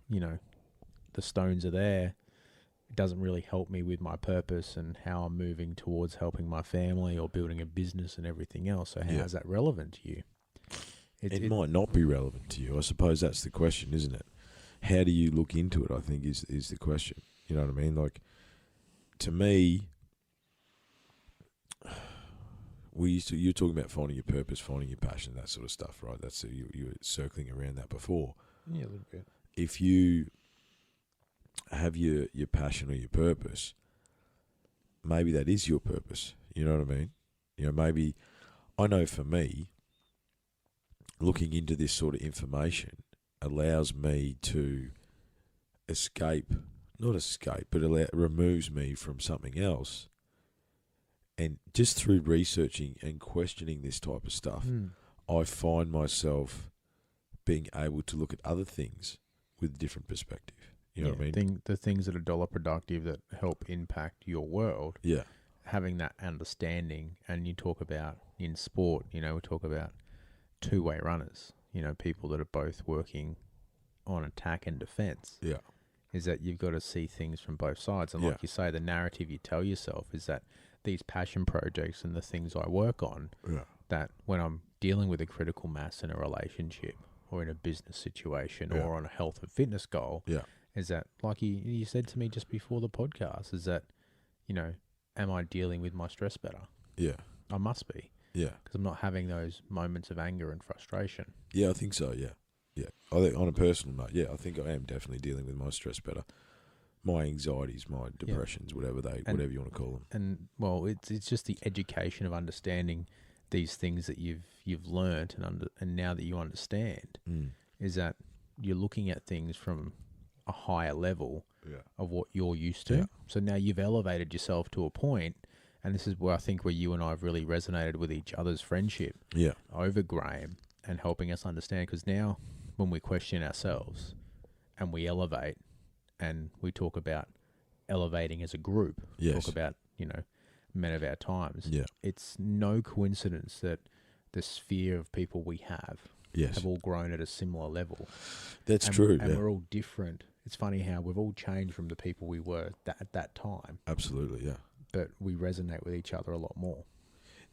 the stones are there. It doesn't really help me with my purpose and how I'm moving towards helping my family or building a business and everything else. So how is that relevant to you? It might not be relevant to you. I suppose that's the question, isn't it? How do you look into it, I think, is the question. You know what I mean? Like, to me, you're talking about finding your purpose, finding your passion, that sort of stuff, right? That's you were circling around that before. Yeah, a little bit. If you have your passion or your purpose, maybe that is your purpose. You know what I mean? Maybe, I know for me, looking into this sort of information allows me to removes me from something else. And just through researching and questioning this type of stuff, I find myself being able to look at other things with a different perspective. You know what I mean? The things that are dollar productive that help impact your world. Yeah. Having that understanding, and you talk about in sport, we talk about two-way runners, people that are both working on attack and defense. Yeah. is that you've got to see things from both sides. And Yeah. like you say, the narrative you tell yourself is that these passion projects and the things I work on, Yeah. that when I'm dealing with a critical mass in a relationship or in a business situation Yeah. or on a health and fitness goal, Yeah. is that, like you said to me just before the podcast, is that, you know, am I dealing with my stress better? Yeah. I must be, Yeah. because I'm not having those moments of anger and frustration. Yeah, I think so, yeah. Yeah. I think on a personal note, yeah, I think I am definitely dealing with my stress better. My anxieties, my depressions, whatever you want to call them. And well, it's just the education of understanding these things that you've learnt and now that you understand, is that you're looking at things from a higher level of what you're used to. Yeah. So now you've elevated yourself to a point, and this is where I think where you and I have really resonated with each other's friendship Yeah. over Graham and helping us understand. Because now when we question ourselves and we elevate and we talk about elevating as a group, Yes. talk about, you know, men of our times, Yeah. it's no coincidence that the sphere of people we have Yes. all grown at a similar level. That's And- true. And yeah. we're all different. It's funny how we've all changed from the people we were at that time, Absolutely, yeah. but we resonate with each other a lot more.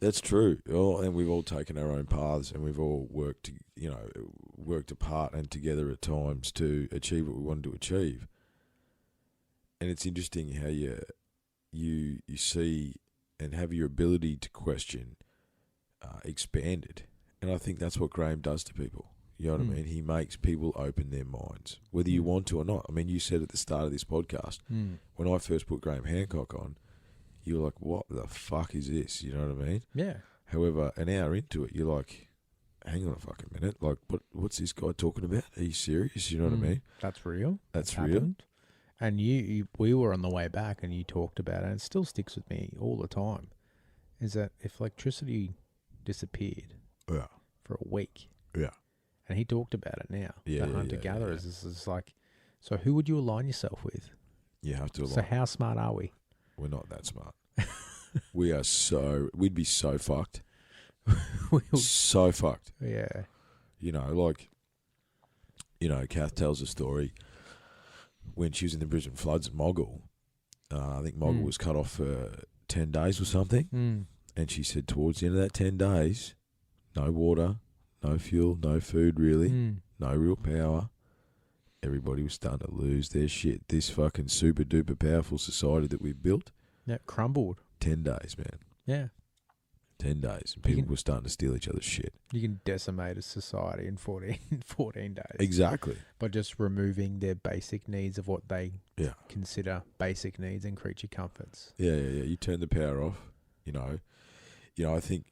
That's true. And we've all taken our own paths, and we've all worked apart and together at times to achieve what we wanted to achieve. And it's interesting how you see and have your ability to question expanded. And I think that's what Graham does to people. You know what I mean? He makes people open their minds, whether you want to or not. I mean, you said at the start of this podcast, when I first put Graham Hancock on, you were like, what the fuck is this? You know what I mean? Yeah. However, an hour into it, you're like, hang on a fucking minute. Like, what's this guy talking about? Are you serious? You know what I mean? That's real. That's It's real. happened. And we were on the way back and you talked about it, and it still sticks with me all the time, is that if electricity disappeared Yeah. for a week, Yeah. and he talked about it now, Yeah, the yeah, hunter-gatherers, is like, so who would you align yourself with? You have to So align. how smart are we? We're not that smart. We'd be so fucked. So fucked. Yeah. You know, like, Kath tells a story when she was in the Brisbane floods at Moggle. I think Moggle was cut off for 10 days or something. And she said towards the end of that 10 days, no water, no fuel, no food really, no real power. Everybody was starting to lose their shit. This fucking super duper powerful society that we've built. Yeah, crumbled. 10 days, man. Yeah. 10 days. And people were starting to steal each other's shit. You can decimate a society in 14 days. Exactly. By just removing their basic needs of what they Yeah. consider basic needs and creature comforts. Yeah. You turn the power off, I think,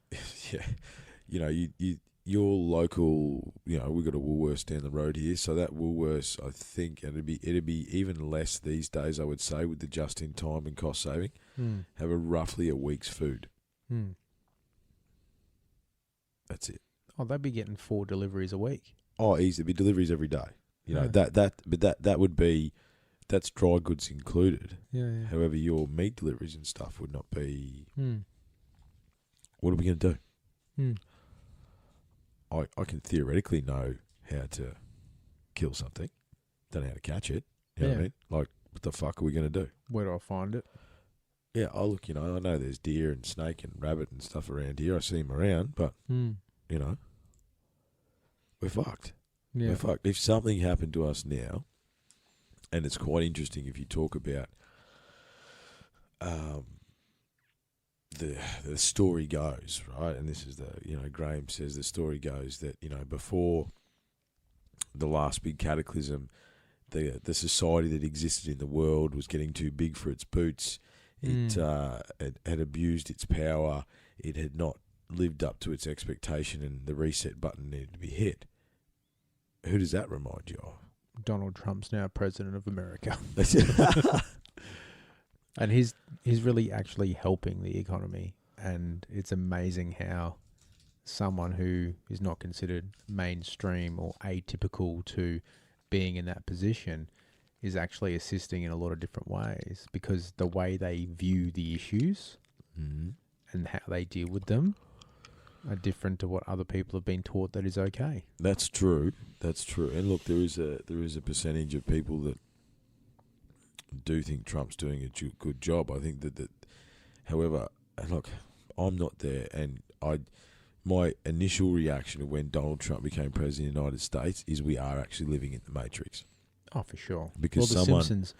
your local, we've got a Woolworths down the road here, so that Woolworths, I think, and it'd be even less these days, I would say, with the just in time and cost saving, have roughly a week's food. That's it. Oh, they'd be getting 4 deliveries a week. Oh, easy. There'd be deliveries every day. Yeah. That would be, that's dry goods included. Yeah. However, your meat deliveries and stuff would not be. Hmm. What are we going to do? Hmm. I can theoretically know how to kill something. Don't know how to catch it. You know what I Yeah. mean? Like, what the fuck are we going to do? Where do I find it? Yeah, look, I know there's deer and snake and rabbit and stuff around here. I see them around, but, we're fucked. Yeah. We're fucked. If something happened to us now, and it's quite interesting if you talk about the story goes, right? And this is Graham says the story goes that, before the last big cataclysm, the society that existed in the world was getting too big for its boots. It had abused its power. It had not lived up to its expectation, and the reset button needed to be hit. Who does that remind you of? Donald Trump's now president of America. And he's really actually helping the economy. And it's amazing how someone who is not considered mainstream or atypical to being in that position is actually assisting in a lot of different ways, because the way they view the issues and how they deal with them are different to what other people have been taught that is okay. That's true. And look, there is a percentage of people that do think Trump's doing a good job. I think that however, and look, I'm not there, and my initial reaction when Donald Trump became president of the United States is we are actually living in the Matrix. Oh, for sure. Because the Simpsons,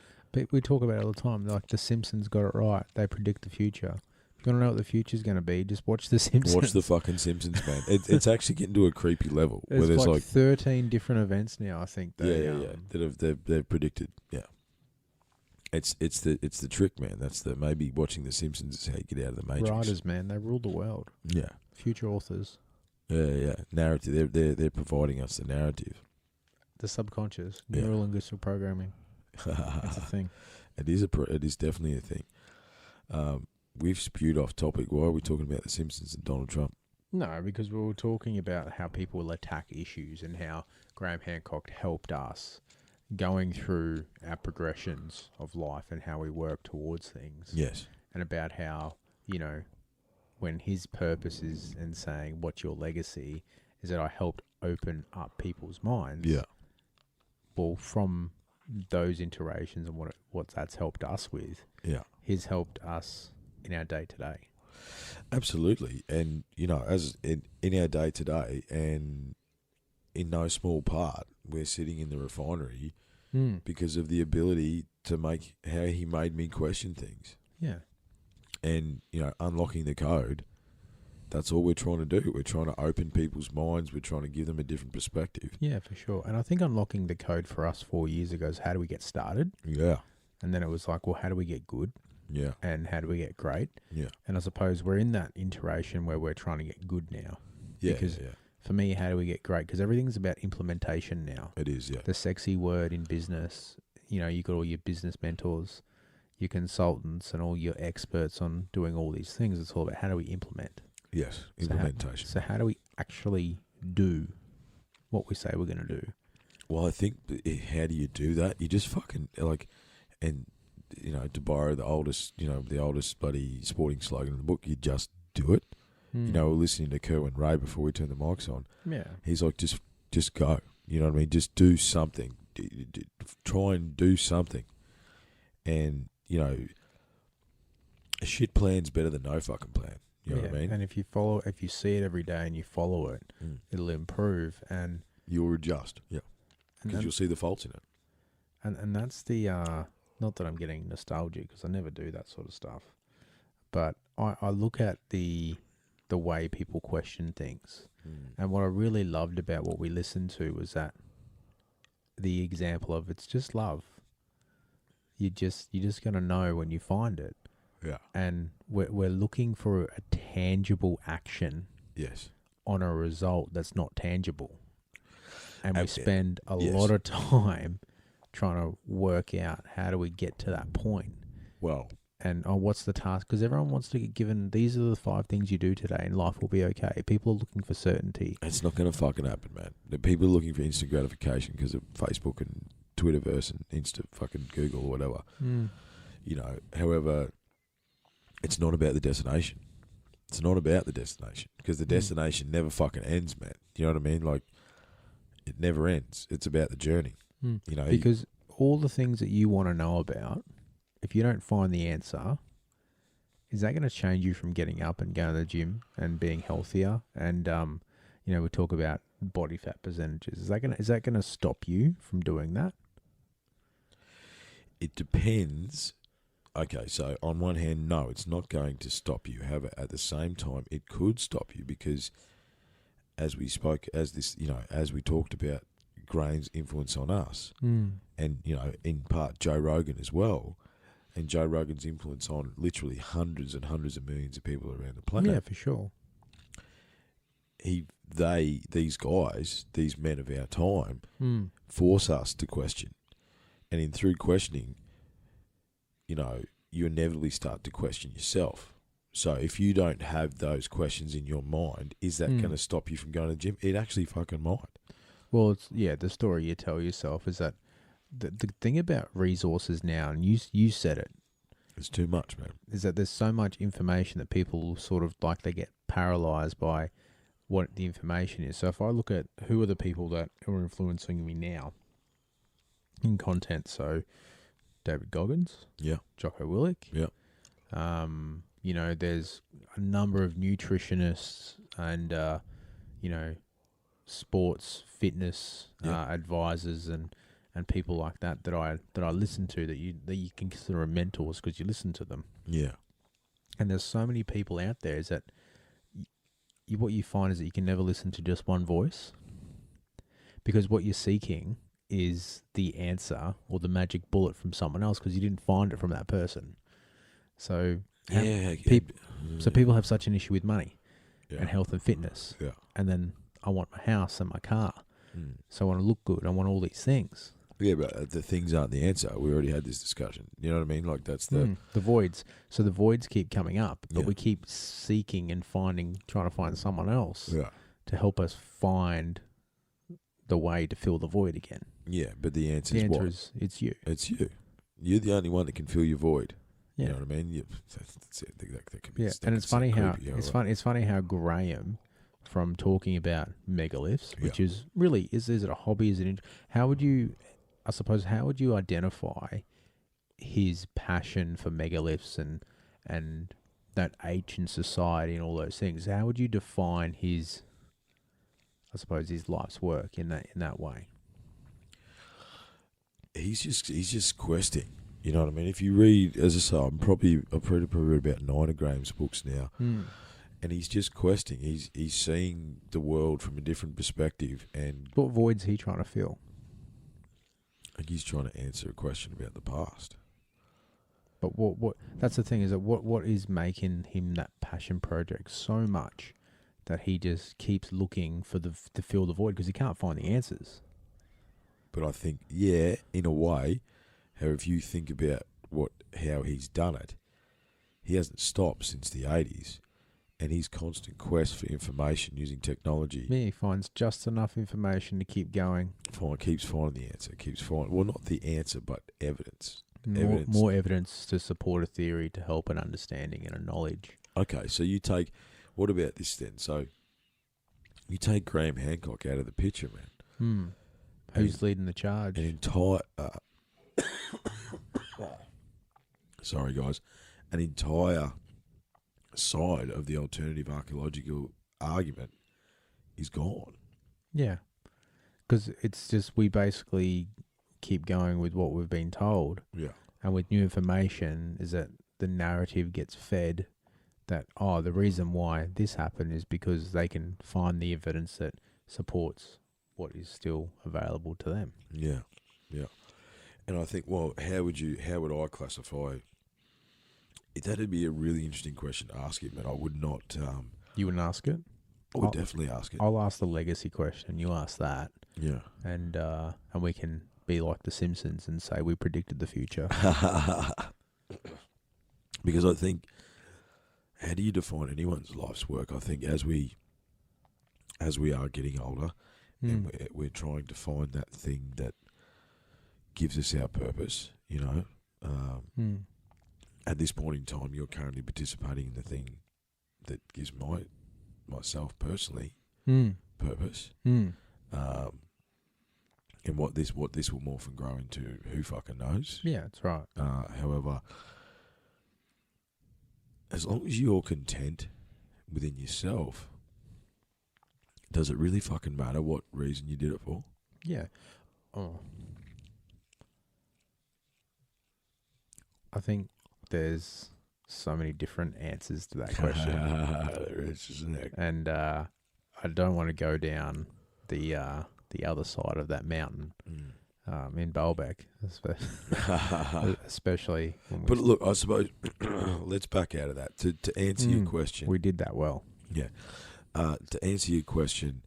we talk about it all the time. Like the Simpsons got it right. They predict the future. If you want to know what the future's going to be, just watch the Simpsons. Watch the fucking Simpsons, man. It's actually getting to a creepy level There's where there's like 13 different events now. I think. They've predicted. Yeah. It's the trick, man. That's maybe watching the Simpsons is how you get out of the Matrix. Writers, man, they rule the world. Yeah. Future authors. Yeah. Narrative. They're providing us the narrative. The subconscious, Yeah. neurolinguistic programming. That's a thing. It is definitely a thing. We've spewed off topic. Why are we talking about the Simpsons and Donald Trump? No, because we were talking about how people will attack issues and how Graham Hancock helped us going through our progressions of life and how we work towards things. Yes. And about how, when his purpose is in saying what's your legacy is that I helped open up people's minds. Yeah. Well, from those iterations and what that's helped us with, Yeah. he's helped us in our day-to-day. Absolutely. And, as in our day-to-day, and in no small part, we're sitting in the refinery because of the ability to make how he made me question things. Yeah. And, unlocking the code, that's all we're trying to do. We're trying to open people's minds. We're trying to give them a different perspective. Yeah, for sure. And I think unlocking the code for us 4 years ago is how do we get started? Yeah. And then it was like, well, how do we get good? Yeah. And how do we get great? Yeah. And I suppose we're in that iteration where we're trying to get good now. Yeah. Because yeah. for me, how do we get great? Because everything's about implementation now. It is, yeah. The sexy word in business, you got all your business mentors, your consultants, and all your experts on doing all these things. It's all about how do we implement? Yes, implementation. So how do we actually do what we say we're going to do? Well, I think, how do you do that? You just fucking, to borrow the oldest bloody sporting slogan in the book, you just do it. We're listening to Kerwin Ray before we turn the mics on. Yeah. He's like, just go. You know what I mean? Just do something. Try and do something. And, a shit plan's better than no fucking plan. You know what I mean? And if you see it every day and you follow it, it'll improve and you'll adjust. Yeah. Because you'll see the faults in it. And that's the, not that I'm getting nostalgic because I never do that sort of stuff, but I look at the way people question things. And what I really loved about what we listened to was that the example of it's just love. You're just going to know when you find it. Yeah. And we're looking for a tangible action. Yes. On a result that's not tangible. And we spend a yes. lot of time trying to work out how do we get to that point. Well. And what's the task? Because everyone wants to get given, these are the 5 things you do today and life will be okay. People are looking for certainty. It's not going to fucking happen, man. The people are looking for instant gratification because of Facebook and Twitterverse and Insta fucking Google or whatever. However, it's not about the destination. It's not about the destination because the destination never fucking ends, man. You know what I mean? Like, it never ends. It's about the journey. Because all the things that you want to know about, if you don't find the answer, is that going to change you from getting up and going to the gym and being healthier? And we talk about body fat percentages. Is that going to stop you from doing that? It depends. Okay, so on one hand, no, it's not going to stop you. However, at the same time, it could stop you because, as we talked about Graham's influence on us, and in part Joe Rogan as well, and Joe Rogan's influence on literally hundreds and hundreds of millions of people around the planet. Yeah, for sure. These guys, these men of our time, force us to question, and through questioning, you inevitably start to question yourself. So if you don't have those questions in your mind, is that going to stop you from going to the gym? It actually fucking might. Well, the story you tell yourself is that the thing about resources now, and you said it. It's too much, man. Is that there's so much information that people sort of like they get paralyzed by what the information is. So if I look at who are the people that are influencing me now in content, so David Goggins. Yeah. Jocko Willink. Yeah. You know, there's a number of nutritionists and, you know, sports fitness advisors and people like that I listen to that you can consider mentors because you listen to them. Yeah. And there's so many people out there is that what you find is that you can never listen to just one voice, because what you're seeking is the answer or the magic bullet from someone else because you didn't find it from that person. So people have such an issue with money and health and fitness. Yeah. And then I want my house and my car. So I want to look good. I want all these things. Yeah, but the things aren't the answer. We already had this discussion. You know what I mean? Like that's the voids. So the voids keep coming up, but we keep seeking and trying to find someone else to help us find the way to fill the void again. Yeah, but the answer is it's you. It's you. You're the only one that can fill your void. Yeah. You know what I mean? That's it. That can be, and it's funny how it's funny how Graham, from talking about megaliths, which is really is it a hobby? Is it? How would you identify his passion for megaliths and that ancient society and all those things? How would you define his life's work in that way? He's just questing. You know what I mean? If you read, as I say, I've probably read about 9 of Graham's books now, and he's just questing. He's seeing the world from a different perspective. And what void's he trying to fill? Like he's trying to answer a question about the past. But what that's the thing, is that what is making him that passion project so much that he just keeps looking for to fill the void because he can't find the answers. But I think, in a way, how if you think about how he's done it, he hasn't stopped since the 80s, and his constant quest for information using technology. Yeah, he finds just enough information to keep going. Keeps finding the answer. Well, not the answer, but evidence. More evidence to support a theory, to help an understanding and a knowledge. Okay, so what about this then? So you take Graham Hancock out of the picture, man. Who's leading the charge? An entire... sorry, guys. An entire side of the alternative archaeological argument is gone. Yeah. Because it's just we basically keep going with what we've been told. Yeah. And with new information is that the narrative gets fed that, the reason why this happened is because they can find the evidence that supports what is still available to them. Yeah, yeah. And I think, how would I classify? That'd be a really interesting question to ask him, and I would not. You wouldn't ask it? I would definitely ask it. I'll ask the legacy question. You ask that. Yeah. And we can be like the Simpsons and say we predicted the future. Because I think, how do you define anyone's life's work? I think as we are getting older, and we're trying to find that thing that gives us our purpose, you know. At this point in time, you're currently participating in the thing that gives myself personally purpose. And what this will morph and grow into, who fucking knows? Yeah, that's right. However, as long as you're content within yourself, does it really fucking matter what reason you did it for? Yeah. I think there's so many different answers to that question. There is, isn't it? And I don't want to go down the other side of that mountain in Baalbek, especially. But look, I suppose let's back out of that to answer your question. We did that well. Yeah. To answer your question,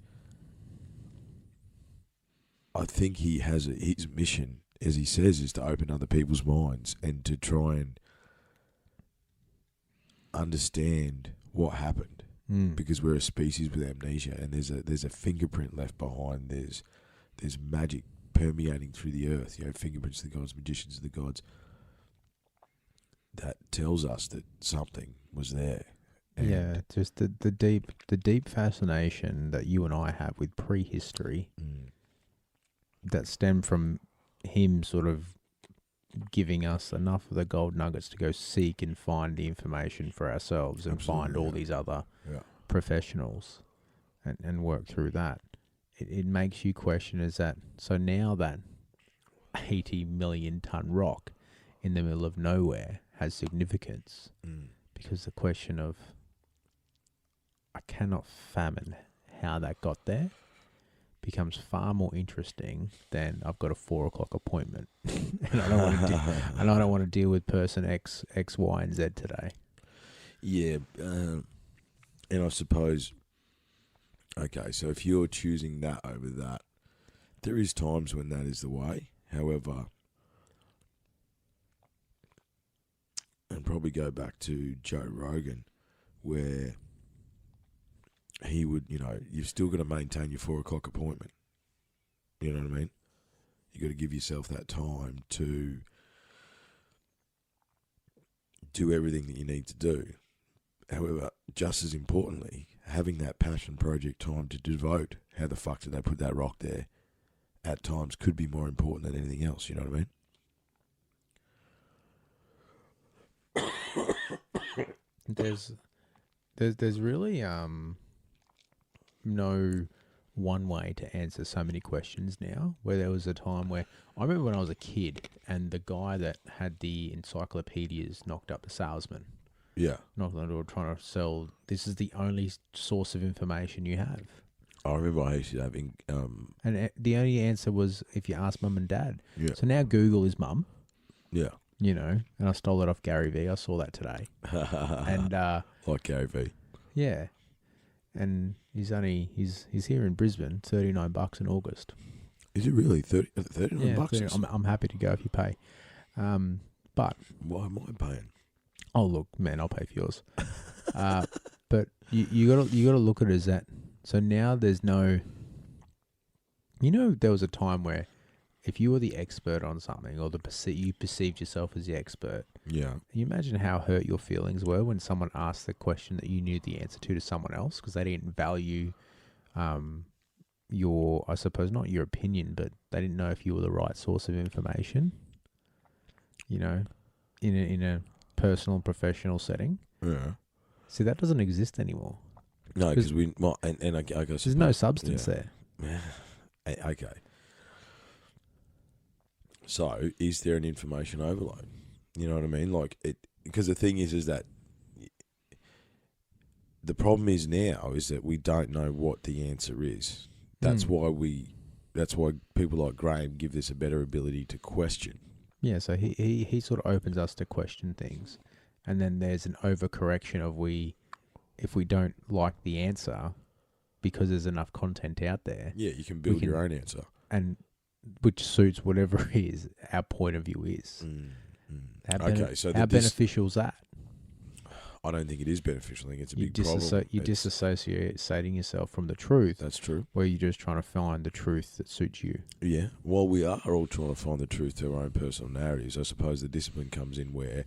I think he has his mission, as he says, is to open other people's minds and to try and understand what happened. Because we're a species with amnesia, and there's a fingerprint left behind. There's magic permeating through the earth. You know, fingerprints of the gods, magicians of the gods. That tells us that something was there. And just the deep fascination that you and I have with prehistory that stem from him sort of giving us enough of the gold nuggets to go seek and find the information for ourselves and find all these other professionals and work through that. It makes you question, is that, so now that 80 million ton rock in the middle of nowhere has significance, because the question of, I cannot fathom how that got there, becomes far more interesting than I've got a 4 o'clock appointment and I don't want to deal with person X, Y, and Z today. Yeah, and I suppose, okay, so if you're choosing that over that, there is times when that is the way. However, and probably go back to Joe Rogan, where he would, you've still got to maintain your 4 o'clock appointment. You know what I mean? You got to give yourself that time to do everything that you need to do. However, just as importantly, having that passion project time to devote, how the fuck did they put that rock there, at times could be more important than anything else. You know what I mean? There's really no one way to answer so many questions now, where there was a time where I remember when I was a kid and the guy that had the encyclopedias knocked up the salesman. Yeah. Knocked on the door trying to sell, this is the only source of information you have. I remember I used to have... and the only answer was if you ask mum and dad. Yeah. So now Google is mum. Yeah. And I stole it off Gary V. I saw that today. And like Gary V. Yeah. And he's here in Brisbane, $39 in August. Is it really $39? I'm happy to go if you pay. But why am I paying? Oh look, man, I'll pay for yours. But you gotta look at it as that. So now there's no. There was a time where if you were the expert on something, or you perceived yourself as the expert. Yeah. You imagine how hurt your feelings were when someone asked the question that you knew the answer to someone else, because they didn't value your, I suppose, not your opinion, but they didn't know if you were the right source of information. In a personal and professional setting. Yeah. See, that doesn't exist anymore. No, because I guess there's no substance there. Okay. So, is there an information overload? You know what I mean? Because the thing is that the problem is now is that we don't know what the answer is. That's why people like Graham give this a better ability to question. Yeah, so he sort of opens us to question things, and then there's an overcorrection of if we don't like the answer, because there's enough content out there. Yeah, you can build your own answer, and which suits whatever it is our point of view is. How beneficial is that? I don't think it is beneficial. I think it's a big problem. You're disassociating yourself from the truth. That's true. Where you're just trying to find the truth that suits you. Yeah. While we are all trying to find the truth to our own personal narratives, I suppose the discipline comes in where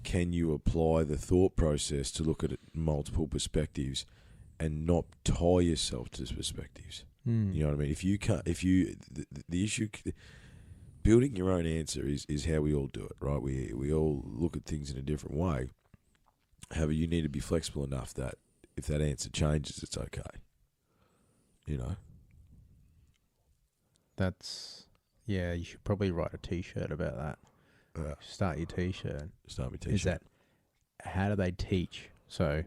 can you apply the thought process to look at it multiple perspectives and not tie yourself to perspectives. You know what I mean? The issue, building your own answer is how we all do it, right? We all look at things in a different way. However, you need to be flexible enough that if that answer changes, it's okay. You should probably write a T-shirt about that. Start your T-shirt. Start my T-shirt. Is that, how do they teach? So,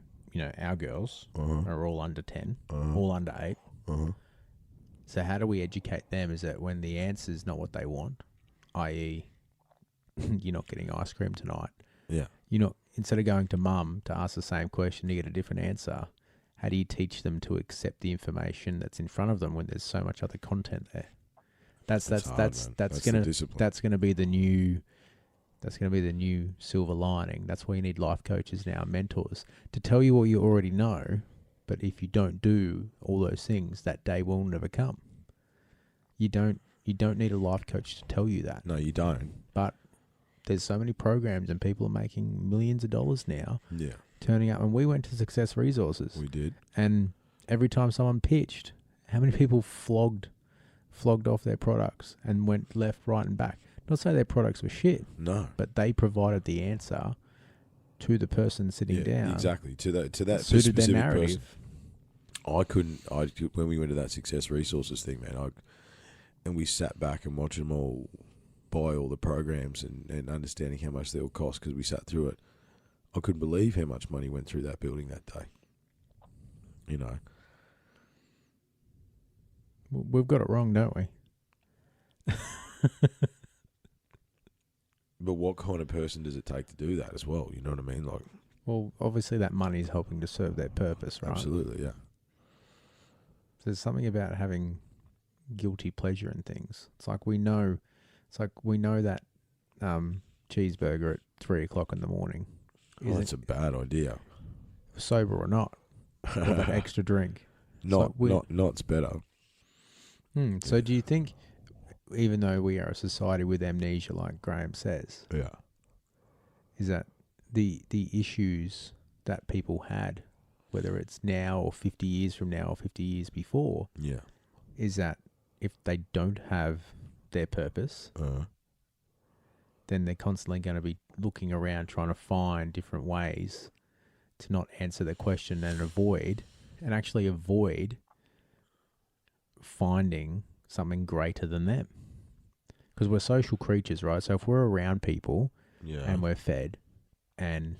our girls are all under 10, all under 8. So how do we educate them? Is that when the answer's not what they want, i.e. you're not getting ice cream tonight. Yeah. Instead of going to mum to ask the same question to get a different answer, how do you teach them to accept the information that's in front of them when there's so much other content there? That's gonna be the new silver lining. That's why you need life coaches now, mentors, to tell you what you already know. But if you don't do all those things, that day will never come. You don't need a life coach to tell you that. No, you don't. But there's so many programs and people are making millions of dollars now. Yeah. Turning up. And we went to Success Resources. We did. And every time someone pitched, how many people flogged off their products and went left, right and back? Not say their products were shit, No. but they provided the answer to the person sitting down. Exactly. To that suited their specific narrative. person. When we went to that Success Resources thing, man, and we sat back and watched them all buy all the programs and understanding how much they all cost because we sat through it. I couldn't believe how much money went through that building that day. You know. We've got it wrong, don't we? But what kind of person does it take to do that as well? You know what I mean? Like, Well, obviously that money is helping to serve their purpose, right? absolutely, yeah. There's something about having guilty pleasure in things. It's like we know that cheeseburger at 3:00 in the morning. Oh, that's a bad idea. Sober or not, or that extra drink. Not's better. So do you think, even though we are a society with amnesia, like Graham says, Yeah. is that the issues that people had, whether it's now or 50 years from now or 50 years before, Yeah. is that if they don't have their purpose, then they're constantly going to be looking around trying to find different ways to not answer the question and avoid finding something greater than them. Because we're social creatures, right? So if we're around people and we're fed and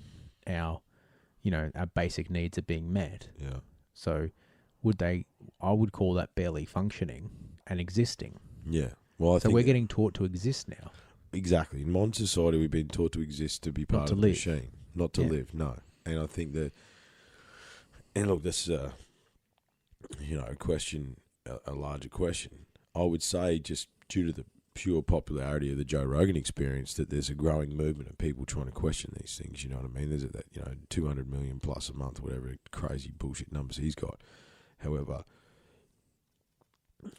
our basic needs are being met. Yeah. So I would call that barely functioning and existing. Yeah. Well, So we're getting taught to exist now. Exactly. In modern society, we've been taught to exist, to be part of the machine, not to live. No. And I think that, and look, this is a question, a larger question. I would say just due to the pure popularity of the Joe Rogan experience that there's a growing movement of people trying to question these things. You know what I mean? There's that 200 million plus a month, whatever crazy bullshit numbers he's got. However,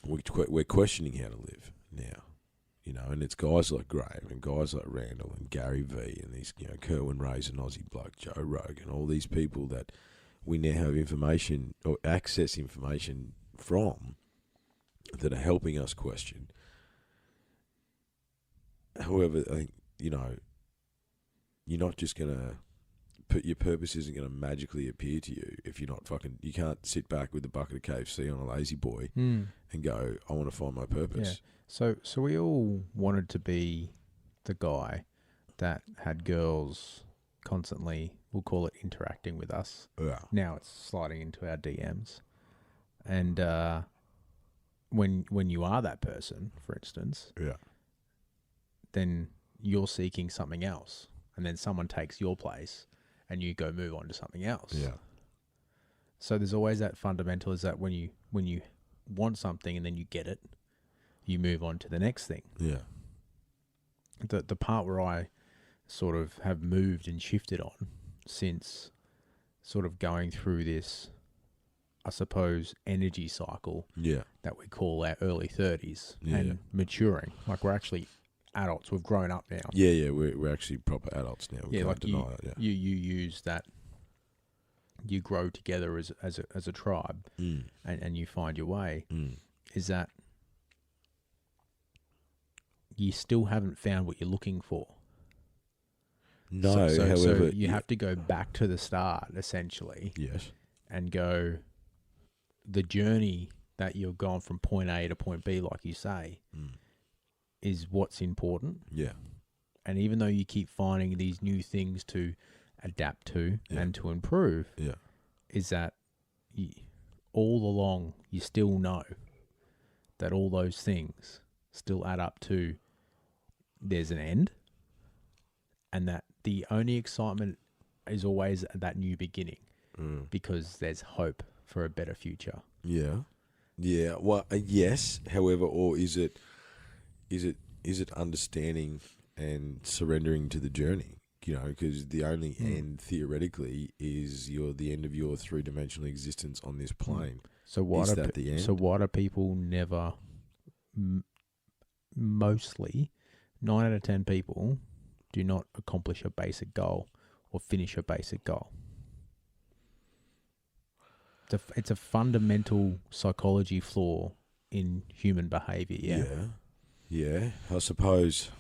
we're questioning how to live now. And it's guys like Graham and guys like Randall and Gary V and these, Kerwin Ray's an Aussie bloke, Joe Rogan, all these people that we now have information or access information from that are helping us question. However, I think, you're not just going to your purpose isn't going to magically appear to you if you're not you can't sit back with a bucket of KFC on a lazy boy and go, I want to find my purpose. Yeah. So we all wanted to be the guy that had girls constantly, we'll call it interacting with us. Yeah. Now it's sliding into our DMs. And when you are that person, for instance, then you're seeking something else. And then someone takes your place and you go move on to something else. Yeah. So there's always that fundamental is that when you want something and then you get it, you move on to the next thing. Yeah. The part where I sort of have moved and shifted on since sort of going through this, I suppose, energy cycle that we call our early 30s and maturing. Like we're actually adults. We've grown up now. Yeah, we're actually proper adults now. We can't deny it. You use that. You grow together as a tribe, and you find your way. Is that you still haven't found what you're looking for? No, so however, you have to go back to the start essentially. Yes, and go the journey that you've gone from point A to point B, like you say. Is what's important. Yeah. And even though you keep finding these new things to adapt to and to improve, is that all along you still know that all those things still add up to there's an end, and that the only excitement is always at that new beginning because there's hope for a better future. Yeah. Yeah. Well, yes. However, or is it understanding and surrendering to the journey? Because the only end theoretically is the end of your three-dimensional existence on this plane. So why is that the end? So why do people never? Mostly, 9 out of 10 people do not accomplish a basic goal or finish a basic goal. It's a fundamental psychology flaw in human behaviour. Yeah. I suppose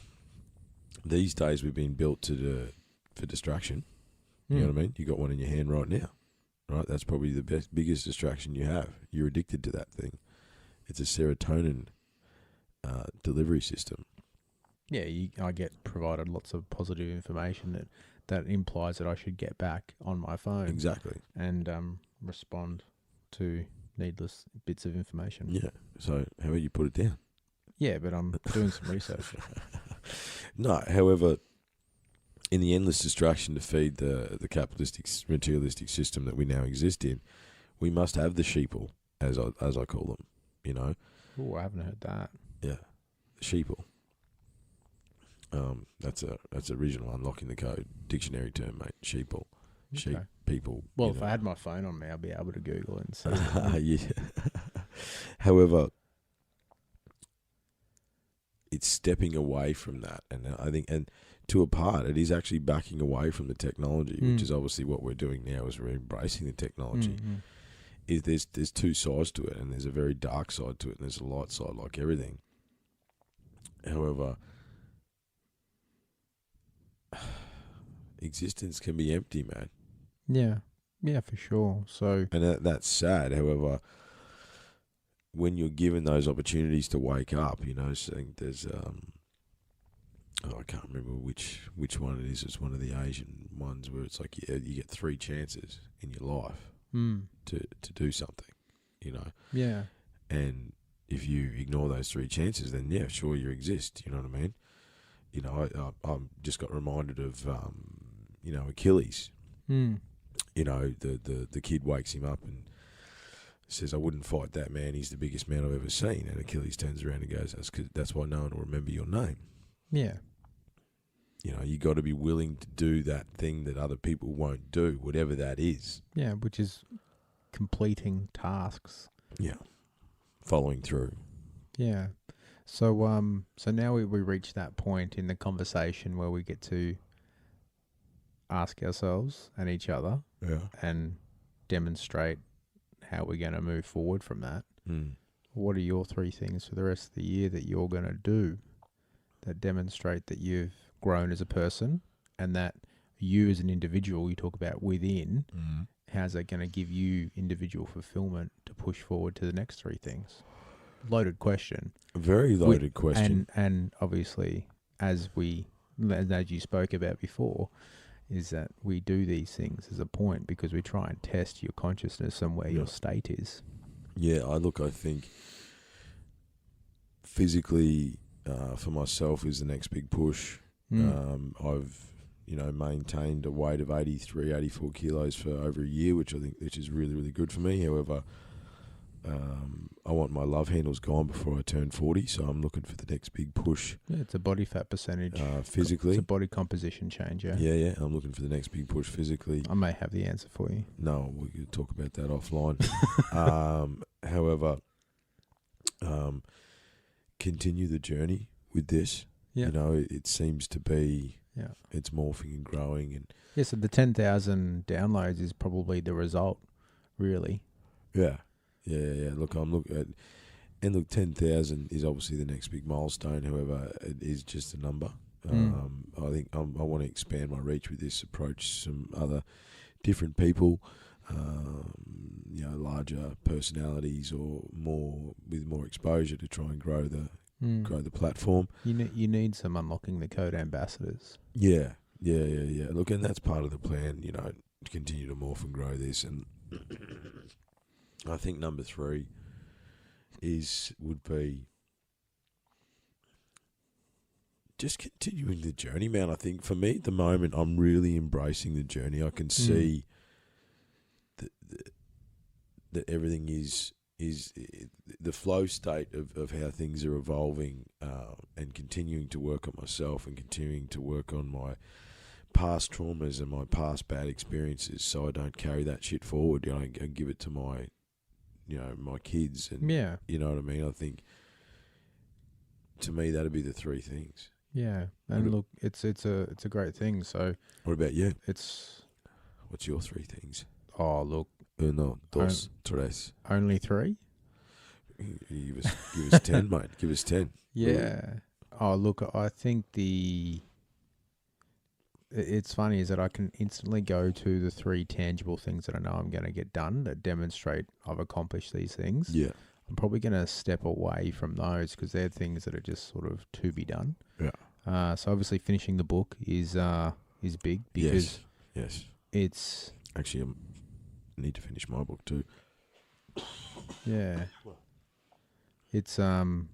these days we've been built for distraction. You know what I mean? You got one in your hand right now, right? That's probably the biggest distraction you have. You're addicted to that thing. It's a serotonin delivery system. Yeah, I get provided lots of positive information that implies that I should get back on my phone. Exactly. And respond to needless bits of information. Yeah. So how about you put it down? Yeah, but I'm doing some research. No, however, in the endless distraction to feed the capitalistic, materialistic system that we now exist in, we must have the sheeple, as I call them, you know. Oh, I haven't heard that. Yeah, the sheeple. That's original unlocking the code dictionary term, mate. Sheeple, sheep Okay. people. Well, if I had my phone on me, I'd be able to Google it and see. Yeah. However, it's stepping away from that, and I think, and to a part, it is actually backing away from the technology, which is obviously what we're doing now. Is we're embracing the technology. Mm-hmm. Is there's two sides to it, and there's a very dark side to it, and there's a light side, like everything. However, existence can be empty, man. Yeah, for sure. So, and that's sad. However, when you're given those opportunities to wake up, you know, so there's I can't remember which one it is. It's one of the Asian ones where it's like you get 3 chances in your life to do something, you know. Yeah. And if you ignore those 3 chances, then yeah, sure, you exist. You know what I mean? You know, I just got reminded of you know, Achilles. You know, the kid wakes him up and says, "I wouldn't fight that man. He's the biggest man I've ever seen." And Achilles turns around and goes, "That's why no one will remember your name." Yeah. You know, you got to be willing to do that thing that other people won't do, whatever that is. Yeah, which is completing tasks. Yeah, following through. Yeah. So so now we reach that point in the conversation where we get to ask ourselves and each other and demonstrate how we're going to move forward from that. What are your 3 things for the rest of the year that you're going to do that demonstrate that you've grown as a person and that you as an individual, you talk about within, how's that going to give you individual fulfillment to push forward to the next 3 things? Loaded question. Very loaded question. And obviously, as you spoke about before, is that we do these things as a point because we try and test your consciousness and where your state is. Yeah, I think physically for myself is the next big push. I've, you know, maintained a weight of 83, 84 kilos for over a year, which is really, really good for me. However, I want my love handles gone before I turn 40, so I'm looking for the next big push. Yeah, it's a body fat percentage. Physically. It's a body composition change, yeah. Yeah, I'm looking for the next big push physically. I may have the answer for you. No, we could talk about that offline. However, continue the journey with this. Yeah. You know, it seems to be, yeah, it's morphing and growing. And yeah, so the 10,000 downloads is probably the result, really. Yeah. Look, I'm looking at, and look, 10,000 is obviously the next big milestone. However, it is just a number. I think I want to expand my reach with this, approach some other different people, you know, larger personalities or with more exposure to try and grow the platform. You need some unlocking the code ambassadors. Yeah. Look, and that's part of the plan, you know, to continue to morph and grow this. And I think number 3 would be just continuing the journey, man. I think for me at the moment, I'm really embracing the journey. I can see that everything is the flow state of how things are evolving, and continuing to work on myself and continuing to work on my past traumas and my past bad experiences, so I don't carry that shit forward. You know, I give it to my, you know, my kids, and you know what I mean. I think to me that'd be the 3 things. Yeah, and look, it's a great thing. So, what about you? What's your 3 things? Oh, look, 1, 2, 3. Only 3? Give us 10, mate. Give us 10. Yeah. Oh, look, I think the it's funny is that I can instantly go to the 3 tangible things that I know I'm going to get done that demonstrate I've accomplished these things. Yeah. I'm probably going to step away from those because they're things that are just sort of to be done. Yeah. So obviously finishing the book is big because yes. it's Actually, I need to finish my book too. yeah. It's the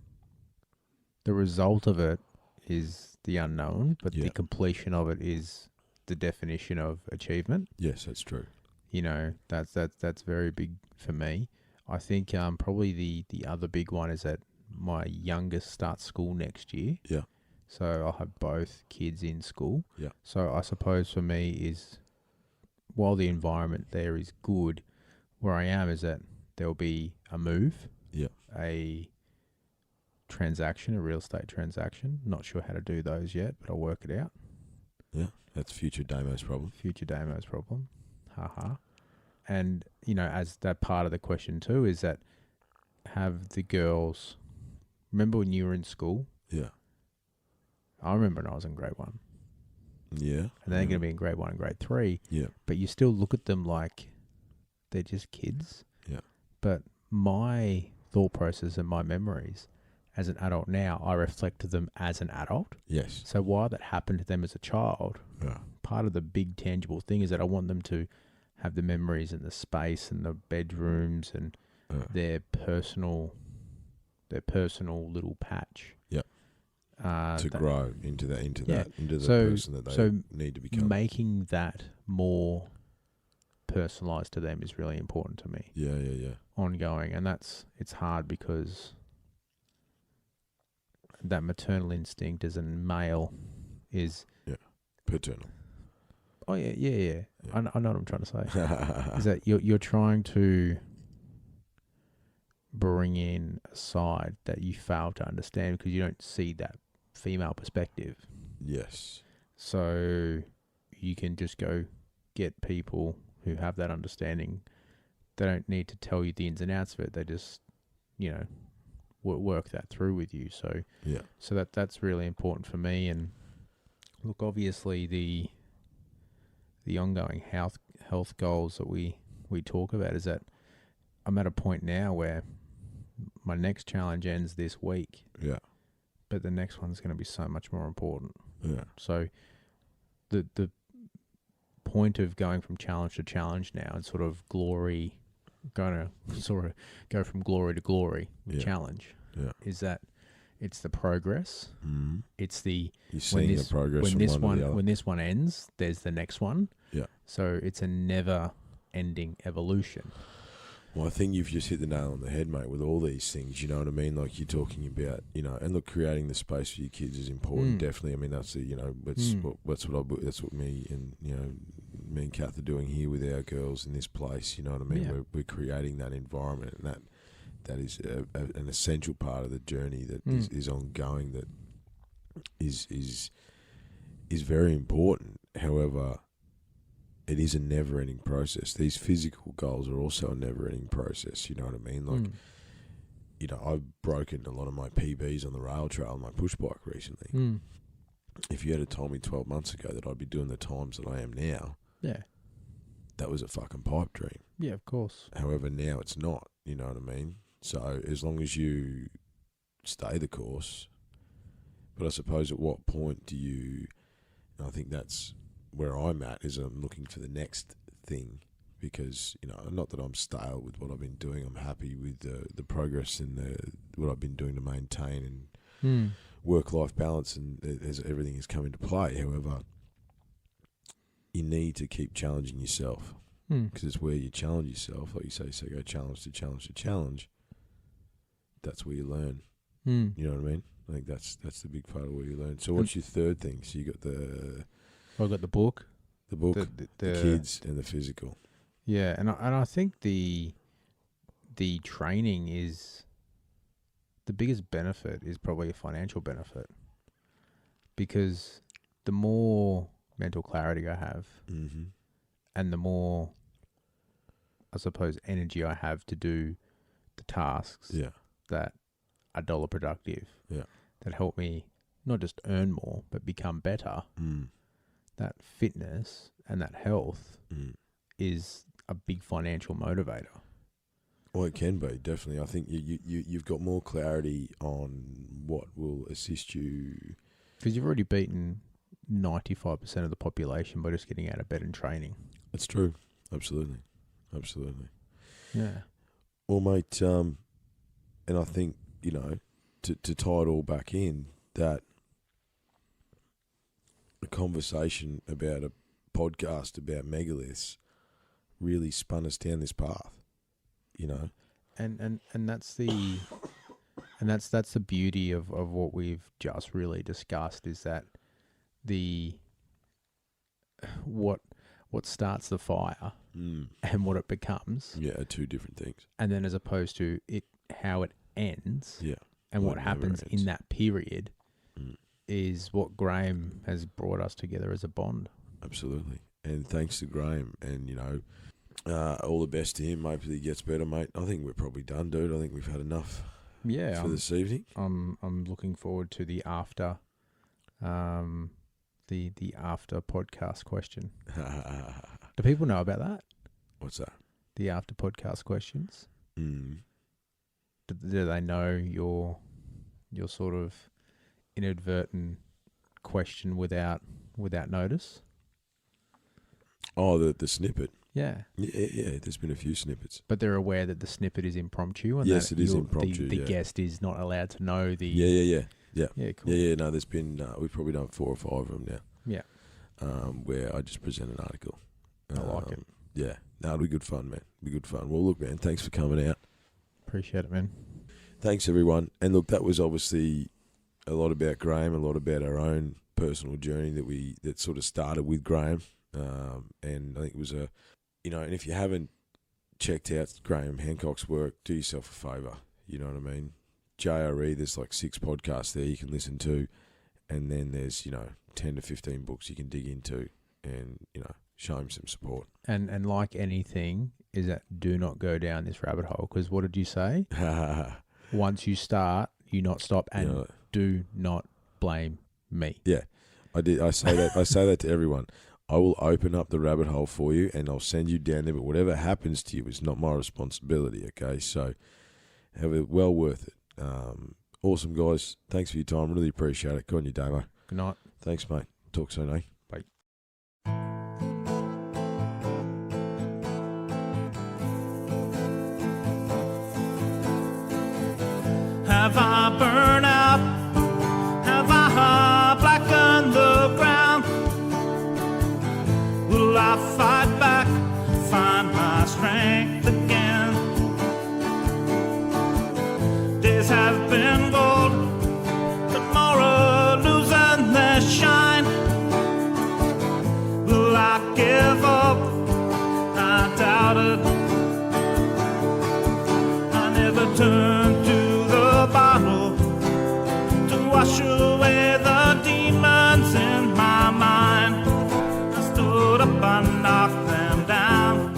result of it is the unknown, but the completion of it is the definition of achievement. Yes, that's true. You know, that's very big for me. I think probably the other big one is that my youngest starts school next year. Yeah. So I'll have both kids in school. Yeah. So I suppose for me is, while the environment there is good, where I am is that there'll be a move. Yeah. A transaction, a real estate transaction. Not sure how to do those yet, but I'll work it out. Yeah. That's future Damo's problem. Future Damo's problem. Haha. And, you know, as that part of the question too is that have the girls, remember when you were in school? Yeah. I remember when I was in grade 1. Yeah. And they're going to be in grade 1 and grade 3. Yeah. But you still look at them like they're just kids. Yeah. But my thought process and my memories as an adult now, I reflect to them as an adult. Yes. So while that happened to them as a child, part of the big tangible thing is that I want them to have the memories and the space and the bedrooms and their personal little patch. Yeah. To grow into the person that they need to become. Making that more personalized to them is really important to me. Yeah. Ongoing, and it's hard because that maternal instinct as a male is paternal. Oh yeah. I know what I'm trying to say. Is that you're trying to bring in a side that you fail to understand because you don't see that female perspective. Yes. So you can just go get people who have that understanding. They don't need to tell you the ins and outs of it. They just, you know, work that through with you. So that's really important for me. And look, obviously the ongoing health goals that we talk about is that I'm at a point now where my next challenge ends this week. Yeah. But the next one's going to be so much more important. Yeah. So the point of going from challenge to challenge now and sort of glory, going to sort of go from glory to glory with challenge is that it's the progress. Mm-hmm. It's the you're seeing the progress when this one ends, there's the next one. Yeah. So it's a never ending evolution. Well, I think you've just hit the nail on the head, mate, with all these things, you know what I mean? Like you're talking about, you know, and look, creating the space for your kids is important, definitely. I mean, that's the, you know, that's what me and Kath are doing here with our girls in this place, you know what I mean? Yeah. We're creating that environment, and that is an essential part of the journey that is ongoing, that is very important. However, it is a never-ending process. These physical goals are also a never-ending process. You know what I mean? Like, you know, I've broken a lot of my PBs on the rail trail on my push bike recently. If you had told me 12 months ago that I'd be doing the times that I am now, that was a fucking pipe dream. Yeah, of course. However, now it's not. You know what I mean? So as long as you stay the course, but I suppose at what point do you? And I think that's where I'm at, is I'm looking for the next thing, because, you know, not that I'm stale with what I've been doing. I'm happy with the progress and what I've been doing to maintain and work-life balance, and as everything has come into play. However, you need to keep challenging yourself, because it's where you challenge yourself, like you say, so go challenge to challenge to challenge. That's where you learn. You know what I mean? I think that's the big part of where you learn. So what's your third thing? So you got I've got the book, the kids, and the physical. Yeah, and I think the training is the biggest benefit is probably a financial benefit, because the more mental clarity I have, and the more, I suppose, energy I have to do the tasks that are dollar productive, that help me not just earn more but become better. that fitness and that health is a big financial motivator. Well, it can be, definitely. I think you've got more clarity on what will assist you. Because you've already beaten 95% of the population by just getting out of bed and training. That's true. Absolutely. Absolutely. Yeah. Well, mate, and I think, to tie it all back in, that a conversation about a podcast about megaliths really spun us down this path, And that's the beauty of what we've just really discussed, is that what starts the fire and what it becomes. Yeah, are two different things. And then as opposed to how it ends. Yeah. And what happens in that period is what Graham has brought us together as a bond. Absolutely. And thanks to Graham, and, all the best to him. Hopefully he gets better, mate. I think we're probably done, dude. I think we've had enough for this evening. I'm looking forward to the after the after podcast question. Do people know about that? What's that? The after podcast questions. Mm. Do they know your sort of inadvertent question without notice? Oh, the snippet. Yeah. Yeah. There's been a few snippets, but they're aware that the snippet is impromptu. And yes, that it is impromptu. The guest is not allowed to know the. Yeah. Yeah, cool. Yeah. No, there's been we've probably done 4 or 5 of them now. Yeah. Where I just present an article. I like it. Yeah. No, it'll be good fun, man. It'll be good fun. Well, look, man, thanks for coming out. Appreciate it, man. Thanks, everyone. And look, that was obviously a lot about Graham, a lot about our own personal journey that sort of started with Graham. And I think it was and if you haven't checked out Graham Hancock's work, do yourself a favour. You know what I mean? JRE, there's like 6 podcasts there you can listen to. And then there's, 10 to 15 books you can dig into and, show him some support. And like anything, is that do not go down this rabbit hole. Because what did you say? Once you start, you not stop, and do not blame me. Yeah, I did. I say that. I say that to everyone. I will open up the rabbit hole for you, and I'll send you down there. But whatever happens to you is not my responsibility. Okay, so have it well worth it. Awesome, guys. Thanks for your time. Really appreciate it. Go on, you Damo. Good night. Thanks, mate. Talk soon, eh? Bye. Have I burned out? Have I blackened the ground? Will I fight back, find my strength again? Days have been gold, tomorrow losing their shine. Will I give up? I doubt it. I never turn to bottle to wash away the demons in my mind. I stood up and knocked them down.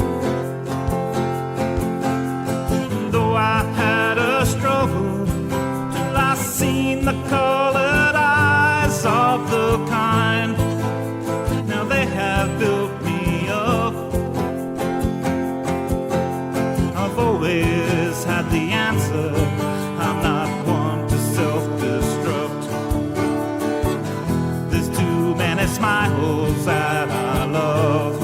Though I had a struggle till I seen the colored eyes of the kind. Now they have built me up. I've always had the answer. I'm not one to self-destruct. There's too many smiles that I love.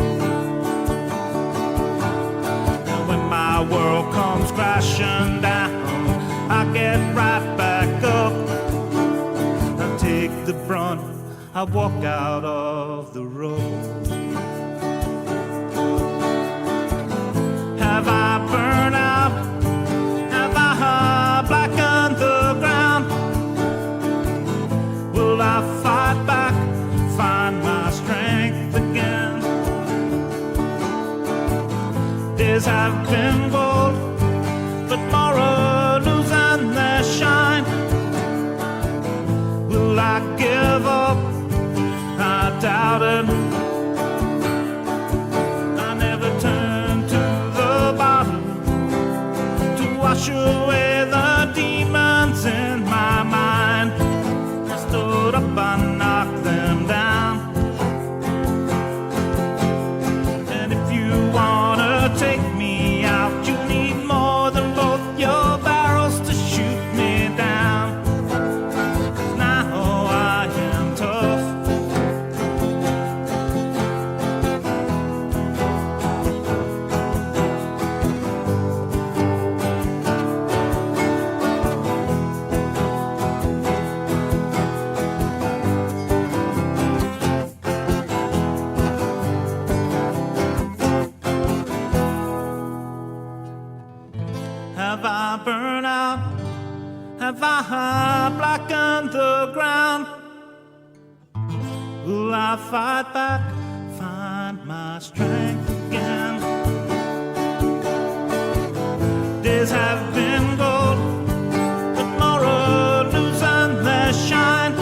And when my world comes crashing down, I get right back up. I take the brunt, I walk out of the road. Have I burned out? Have I blackened the ground? Will I fight back, find my strength again? Days have been gold, but tomorrow losing their shine. Will I give up? I doubt it. I never turn to the bottom to wash away the demons in my mind. I stood up and knocked them down. Have I burned out? Have I blackened the ground? Will I fight back, find my strength again? Days have been gold, but tomorrow losing their shine.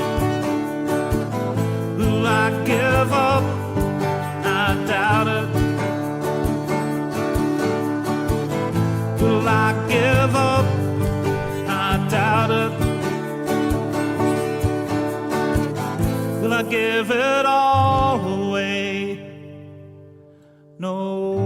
Will I give up? I doubt it. Will I give up? I doubt it. Will I give it all away? No